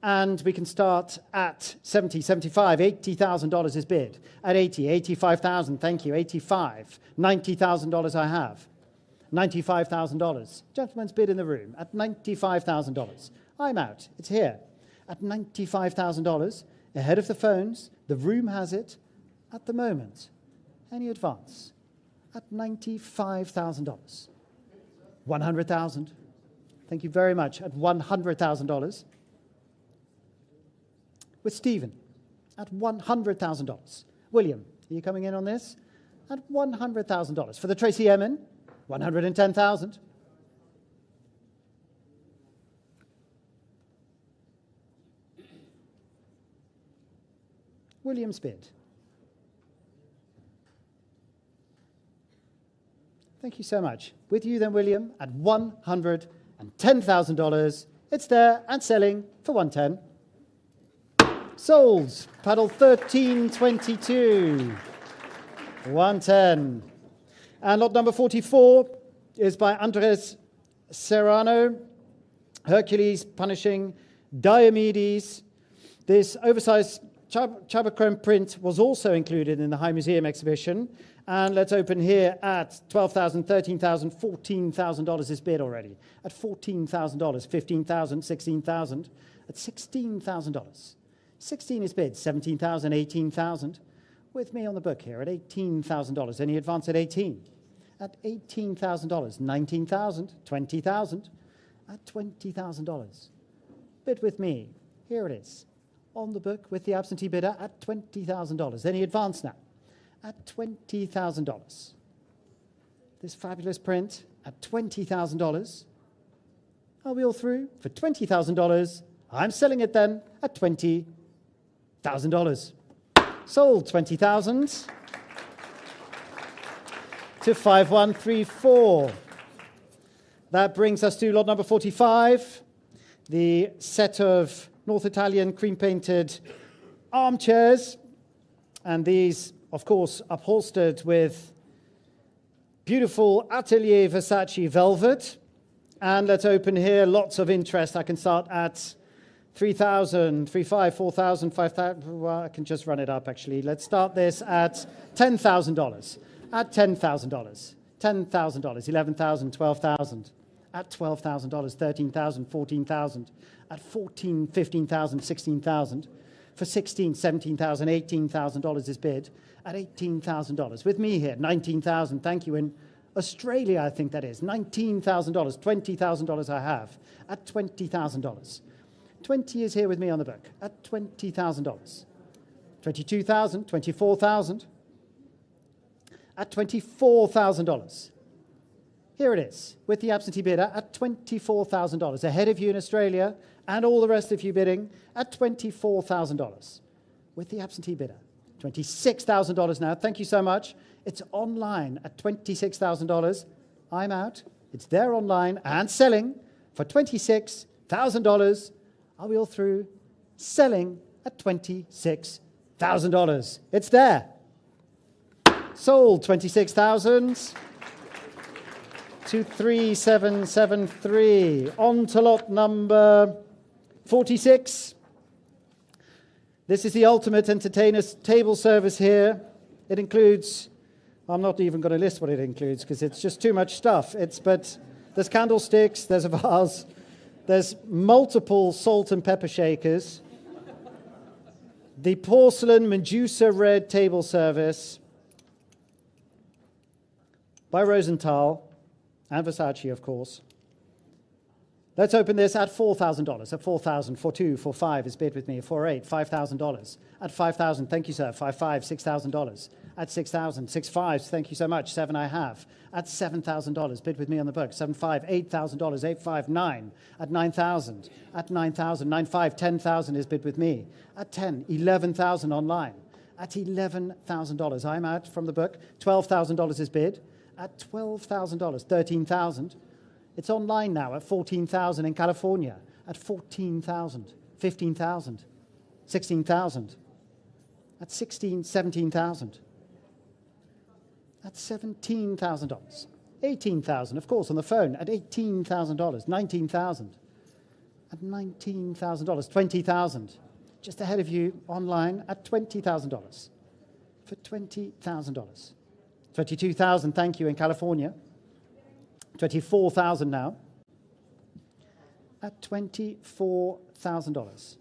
And we can start at 70, 75, $80,000 is bid. At 80, 85,000, thank you, 85. $90,000 I have. $95,000. Gentleman's bid in the room at $95,000. I'm out. It's here. At $95,000, ahead of the phones, the room has it at the moment. Any advance? At $95,000. 100,000. Thank you very much. At $100,000. With Stephen at $100,000. William, are you coming in on this? At $100,000. For the Tracy Emin, 110,000. William's bid. Thank you so much. With you then, William, at $110,000. It's there and selling for 110. Sold. Paddle 1322. 110. And lot number 44 is by Andres Serrano. Hercules punishing Diomedes. This oversized Chabachrome print was also included in the High Museum exhibition. And let's open here at $12,000, $13,000, $14,000 is bid already. At $14,000, $15,000, $16,000. At $16,000. 16 is bid, $17,000, $18,000. With me on the book here at $18,000. Any advance at 18? At $18,000, $19,000, $20,000. At $20,000. Bid with me. Here it is. On the book with the absentee bidder at $20,000. Any advance now? At $20,000. This fabulous print at $20,000. Are we all through? For $20,000. I'm selling it then at $20,000. Sold. 20,000 to 5134. That brings us to lot number 45, the set of North Italian cream-painted armchairs. And these, of course, upholstered with beautiful Atelier Versace velvet. And let's open here. Lots of interest. I can start at 3,000, 3,500, 4,000, 5,000. Well, I can just run it up, actually. Let's start this at $10,000. At $10,000. $10,000, 11,000, 12,000. At $12,000, 13,000, 14,000. At 14, 15,000, 16,000. For 16, 17,000, $18,000 is bid. At $18,000. With me here, 19,000. Thank you. In Australia, I think that is. $19,000, $20,000 I have. At $20,000. 20 is here with me on the book. At $20,000. 22,000, 24,000. At $24,000. Here it is, with the absentee bidder at $24,000. Ahead of you in Australia, and all the rest of you bidding at $24,000. With the absentee bidder. $26,000 now. Thank you so much. It's online at $26,000. I'm out. It's there online and selling for $26,000. Are we all through? Selling at $26,000. It's there. Sold. 26,000 to 3773. On to lot number 46. This is the ultimate entertainer's table service here. It includes, I'm not even going to list what it includes because it's just too much stuff. But there's candlesticks, there's a vase, there's multiple salt and pepper shakers, the porcelain Medusa red table service by Rosenthal and Versace, of course. Let's open this at $4,000. At $4,000, $4,200, $4,500 is bid with me. $4,800, $5,000. At $5,000, thank you, sir. $5,500, $6,000. At $6,000, $6,500, thank you so much. $7,000 I have. At $7,000, bid with me on the book. $7,500, $8,000, $8,500, $9,000. At $9,000, at $9,000, $9,500, $10,000 is bid with me. At $10,000, $11,000 online. At $11,000, I'm out from the book. $12,000 is bid. At $12,000, $13,000. It's online now at $14,000 in California. At $14,000, $15,000, $16,000. At $16,000, $17,000. At $17,000. $18,000, of course, on the phone. At $18,000, $19,000. At $19,000, $20,000. Just ahead of you online at $20,000. For $20,000. $22,000, thank you, in California. $24,000 now. At $24,000.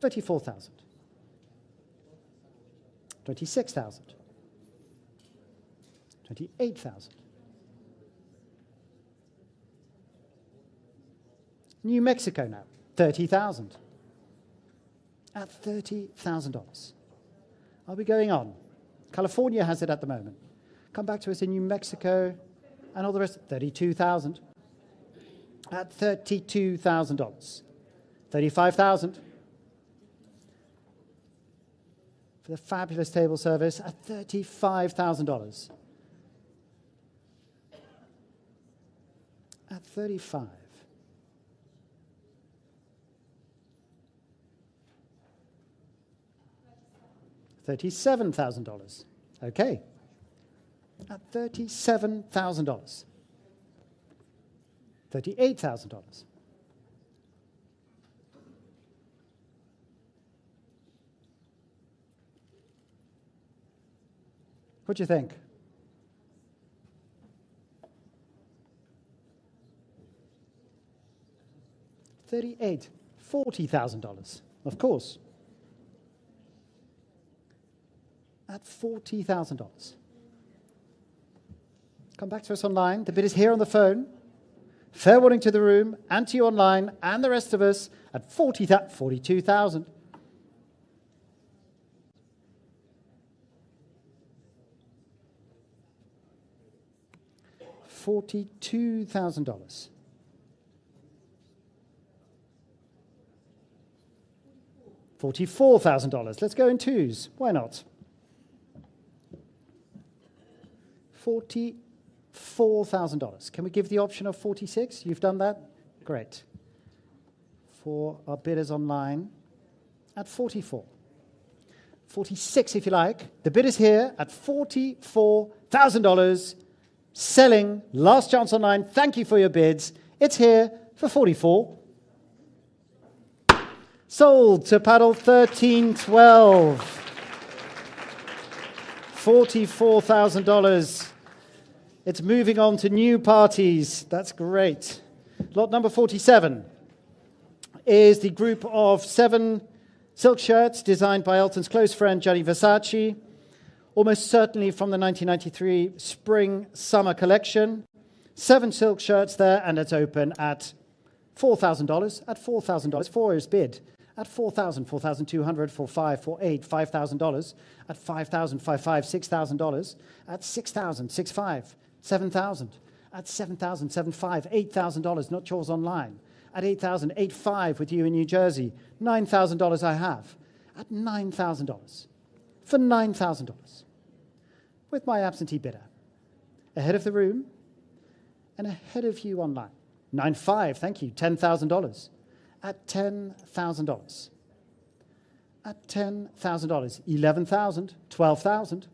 $24,000. $26,000. $28,000. New Mexico now. $30,000. At $30,000. Are we going on? California has it at the moment. Come back to us in New Mexico and all the rest. $32,000. At $32,000. $35,000. for the fabulous table service at $35,000. At 35. $37,000. Okay. At $37,000. $38,000. What do you think? $40,000, of course. At $40,000. Come back to us online. The bid is here on the phone. Fair warning to the room and to you online and the rest of us at $42,000. $42,000. $44,000. Let's go in twos. Why not? $44,000. Can we give the option of 46? You've done that? Great. For our bidders online at 44. 46 if you like. The bid is here at $44,000. Selling, last chance online. Thank you for your bids. It's here for 44. Sold to paddle 1312. $44,000. It's moving on to new parties. That's great. Lot number 47 is the group of 7 silk shirts designed by Elton's close friend Gianni Versace, almost certainly from the 1993 spring-summer collection. 7 silk shirts there, and it's open at $4,000. At $4,000. 4 is bid. At $4,000, $4,200, $4,500, $4,800, $5,000. At $5,000, $5,500, $6,000. At $6,000, $6,500, $7,000. At $7,000, $7,500, $8,000. Not yours online. At $8,000, $8,500 with you in New Jersey. $9,000 I have. At $9,000. For $9,000. With my absentee bidder. Ahead of the room and ahead of you online. $9,500, thank you. $10,000. At $10,000. At $10,000. $11,000. $12,000.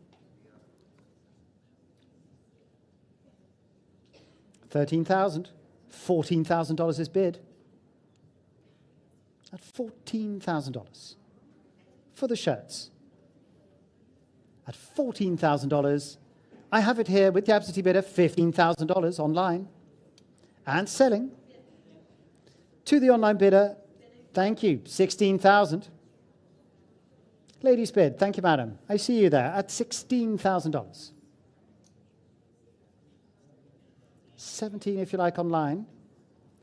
$13,000. $14,000 is bid. At $14,000. For the shirts. At $14,000. I have it here with the absentee bidder, $15,000 online. And selling. To the online bidder, thank you, $16,000. Ladies bid, thank you, madam. I see you there at $16,000. 17 if you like online.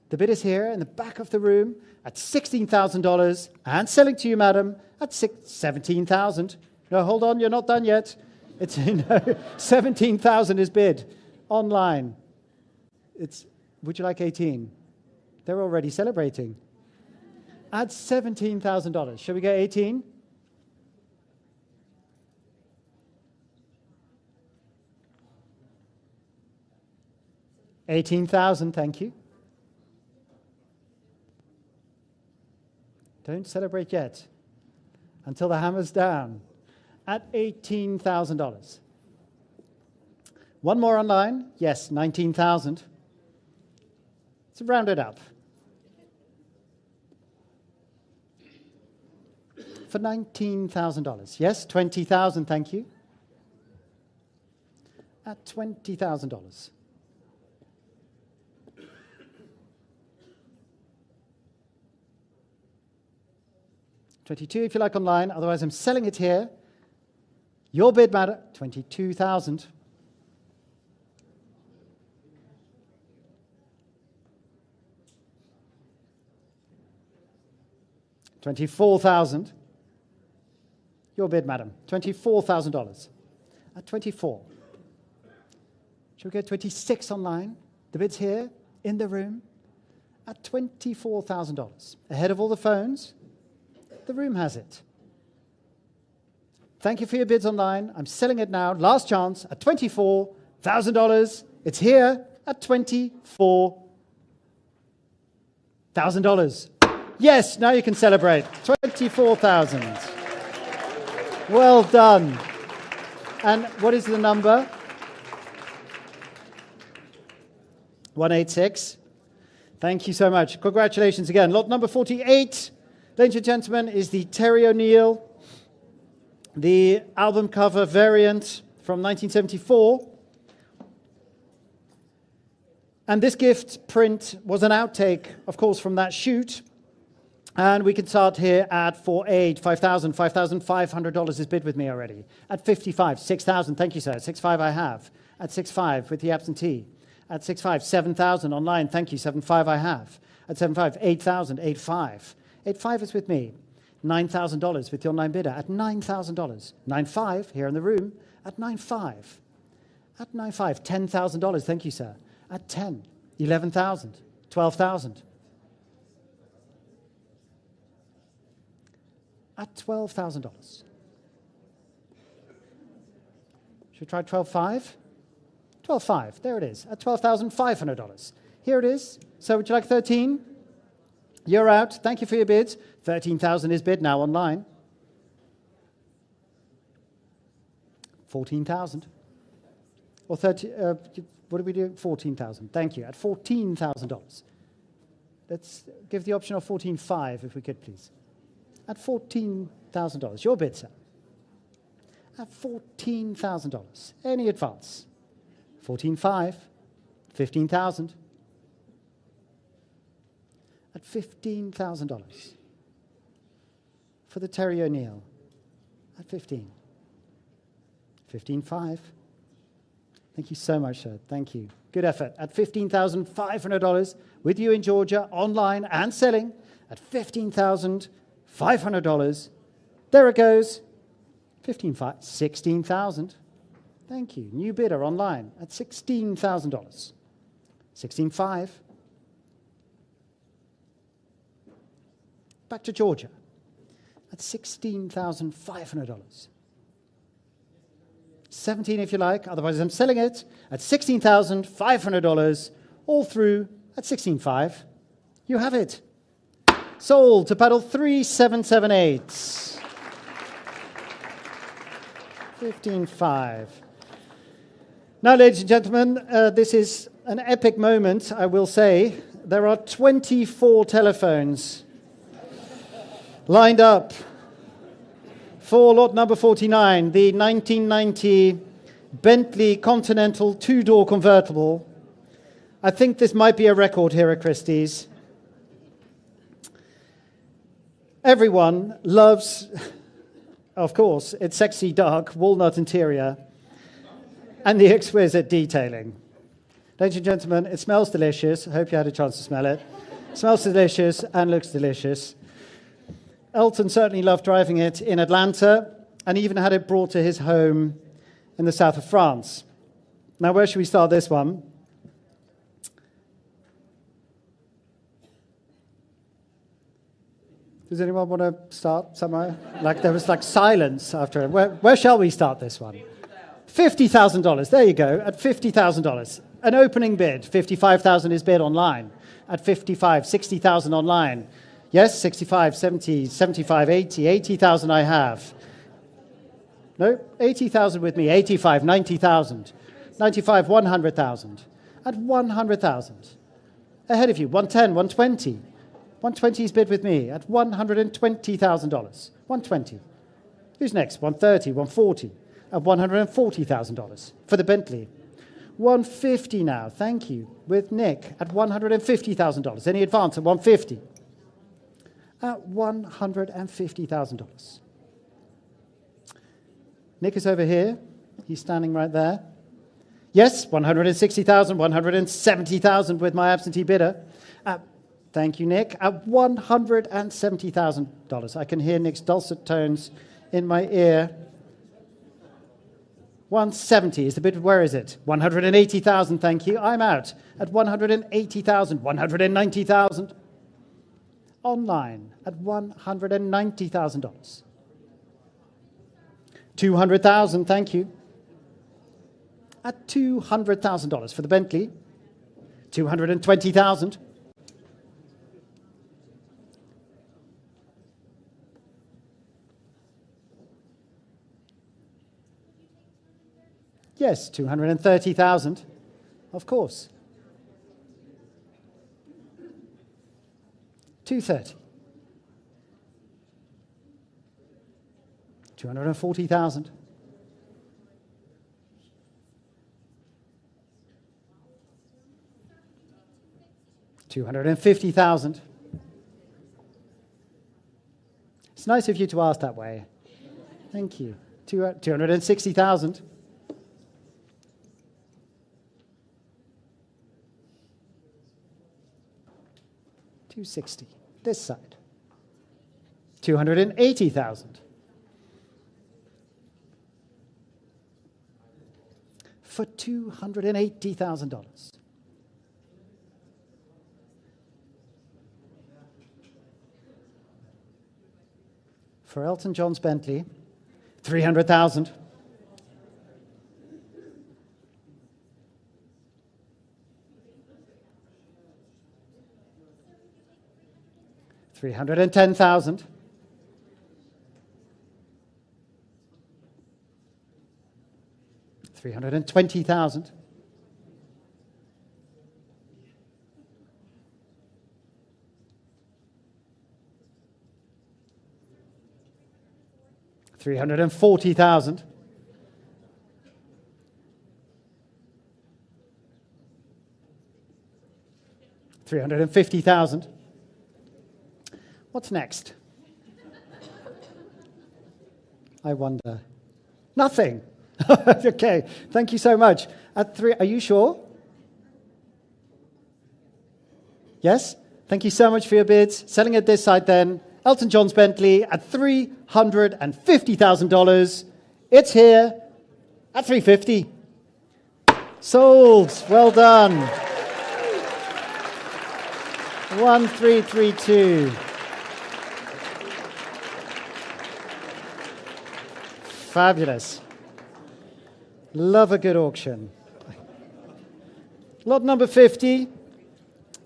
The bid is here in the back of the room at $16,000 and selling to you, madam, at $17,000. No, hold on, you're not done yet. It's $17,000 is bid online. Would you like 18? They're already celebrating. At $17,000. Shall we get 18? $18,000, thank you. Don't celebrate yet until the hammer's down. At $18,000. One more online. Yes, $19,000. Let's round it up. For $19,000. Yes, $20,000, thank you. At $20,000. $22,000 if you like online, otherwise I'm selling it here. Your bid, madam, $22,000. $24,000. Your bid, madam, $24,000. At $24,000. Shall we go 26 online? The bid's here, in the room, at $24,000. Ahead of all the phones, the room has it. Thank you for your bids online. I'm selling it now. Last chance at $24,000. It's here at $24,000. Yes, now you can celebrate. 24,000. Well done. And what is the number? 186. Thank you so much. Congratulations again. Lot number 48, ladies and gentlemen, is the Terry O'Neill, the album cover variant from 1974. And this gift print was an outtake, of course, from that shoot. And we can start here at $5,000. $5,500 is bid with me already. At 55, 6,000. Thank you, sir. 6,500 I have. At 6,500 with the absentee. At 6,500, 7,000 online. Thank you. 7,500 I have. At 7,500, 8,000. 8,500. 8,500 is with me. $9,000 with the online bidder. At $9,000. 9,500 here in the room. At 9,500. At 9,500, $10,000. Thank you, sir. At 10, 11,000. 12,000. At $12,000. Should we try 12,500? 12,500, there it is, at $12,500. Here it is. So would you like 13? You're out. Thank you for your bids. 13,000 is bid now online. 14,000. Or 30, what do we do? 14,000. Thank you. At $14,000. Let's give the option of 14,500 if we could, please. At $14,000. Your bid, sir. At $14,000. Any advance? 14,500. 15,000. At $15,000. For the Terry O'Neill. At 15. 15,500. Thank you so much, sir. Thank you. Good effort. At $15,500 with you in Georgia, online and selling. At $15,500. There it goes. 15,500. 16,000. Thank you. New bidder online at $16,000. 16,500. Back to Georgia at $16,500. 17 if you like, otherwise I'm selling it at $16,500, all through at 16,500. You have it. Sold to paddle 3778. 15,500. Now, ladies and gentlemen, this is an epic moment, I will say. There are 24 telephones lined up for lot number 49, the 1990 Bentley Continental two-door convertible. I think this might be a record here at Christie's. Everyone loves, of course, its sexy dark walnut interior and the exquisite detailing. Ladies and gentlemen, it smells delicious. I hope you had a chance to smell it. It smells delicious and looks delicious. Elton certainly loved driving it in Atlanta and even had it brought to his home in the south of France. Now, where should we start this one? Does anyone want to start somewhere? Like there was like silence after it. Where shall we start this one? $50,000. There you go. At $50,000. An opening bid. 55,000 is bid online. At 55, 60,000 online. Yes, 65, 70, 75, 80. 80,000 I have. No, 80,000 with me. 85, 90,000. 95, 100,000. At 100,000. Ahead of you. 110, 120. 120 is bid with me at $120,000. 120. Who's next? 130, 140. At $140,000 for the Bentley. 150 now. Thank you. With Nick at $150,000. Any advance at 150? At $150,000. Nick is over here. He's standing right there. Yes, 160,000, 170,000 with my absentee bidder. Thank you, Nick. At $170,000. I can hear Nick's dulcet tones in my ear. 170 is the bid. Where is it? 180,000, thank you. I'm out at 180,000, 190,000. Online at $190,000. 200,000, thank you. At $200,000 for the Bentley. 220,000. Yes, 230,000. Of course. 230. 240,000. 250,000. It's nice of you to ask that way. Thank you. 260,000. 260. This side. 280,000. For $280,000. For Elton John's Bentley, 300,000. 310,000. 320,000. 340,000. 350,000. What's next? I wonder. Nothing. Okay, thank you so much. At 3, are you sure? Yes? Thank you so much for your bids. Selling at this side then. Elton John's Bentley at $350,000. It's here at $350,000. Sold. Well done. 1332. Fabulous. Love a good auction. Lot number 50.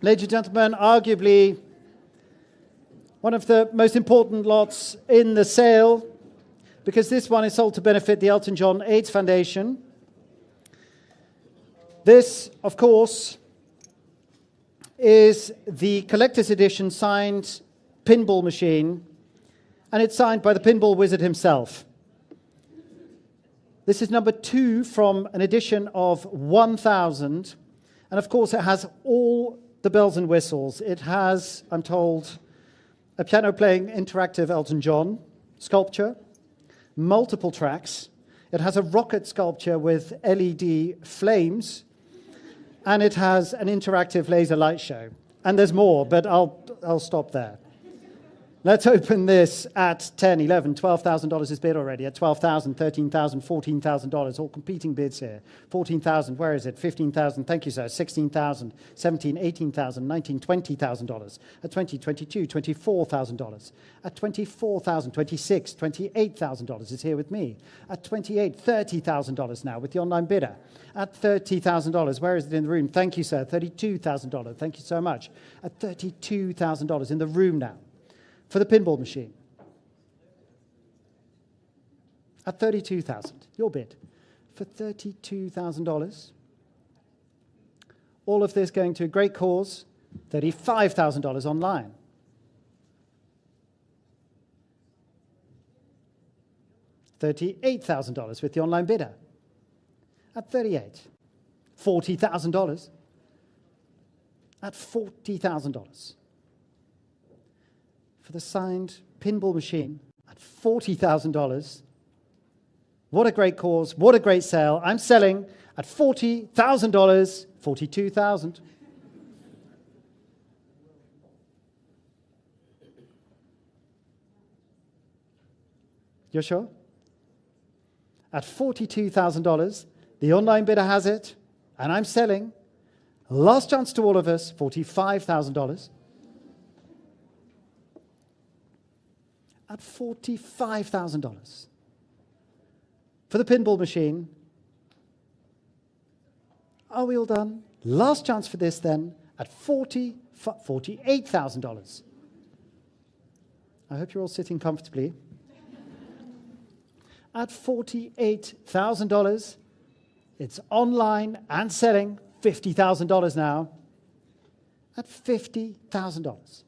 Ladies and gentlemen, arguably one of the most important lots in the sale, because this one is sold to benefit the Elton John AIDS Foundation. This, of course, is the collector's edition signed pinball machine, and it's signed by the pinball wizard himself. This is number 2 from an edition of 1,000, and of course it has all the bells and whistles. It has, I'm told, a piano-playing interactive Elton John sculpture, multiple tracks. It has a rocket sculpture with LED flames, and it has an interactive laser light show. And there's more, but I'll stop there. Let's open this at $10,000, $11,000, $12,000 is bid already. At $12,000, $13,000, $14,000, all competing bids here. $14,000, where is it? $15,000, thank you, sir. $16,000, $17,000, $18,000, $19,000, $20,000. At $20,000, $22,000, $24,000. At $24,000, $26,000, $28,000 is here with me. At $28,000, $30,000 now with the online bidder. At $30,000, where is it in the room? Thank you, sir. $32,000, thank you so much. At $32,000 in the room now. For the pinball machine. At $32,000, your bid. For $32,000. All of this going to a great cause. $35,000 online. $38,000 with the online bidder. At $38,000. $40,000. At $40,000. For the signed pinball machine at $40,000. What a great cause, what a great sale. I'm selling at $40,000, $42,000. You're sure? At $42,000, the online bidder has it, and I'm selling, last chance to all of us, $45,000. At $45,000. for the pinball machine. Are we all done? Last chance for this then, at $48,000. I hope you're all sitting comfortably. At $48,000, it's online and selling, $50,000 now, at $50,000.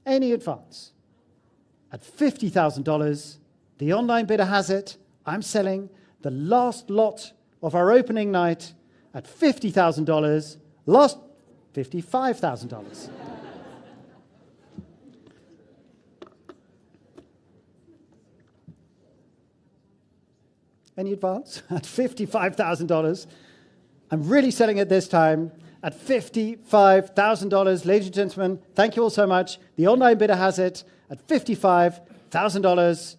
Any advance? At $50,000, the online bidder has it. I'm selling the last lot of our opening night at $50,000, last $55,000. Any advance? At $55,000. I'm really selling it this time at $55,000. Ladies and gentlemen, thank you all so much. The online bidder has it at $55,000.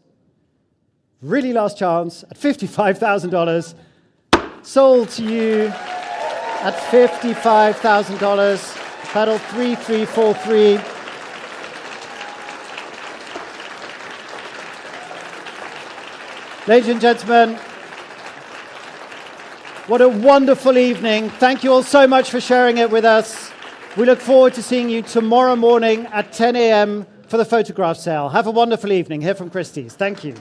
Really last chance at $55,000. Sold to you at $55,000. Paddle 3343. Ladies and gentlemen, what a wonderful evening. Thank you all so much for sharing it with us. We look forward to seeing you tomorrow morning at 10 a.m. for the photograph sale. Have a wonderful evening here from Christie's. Thank you.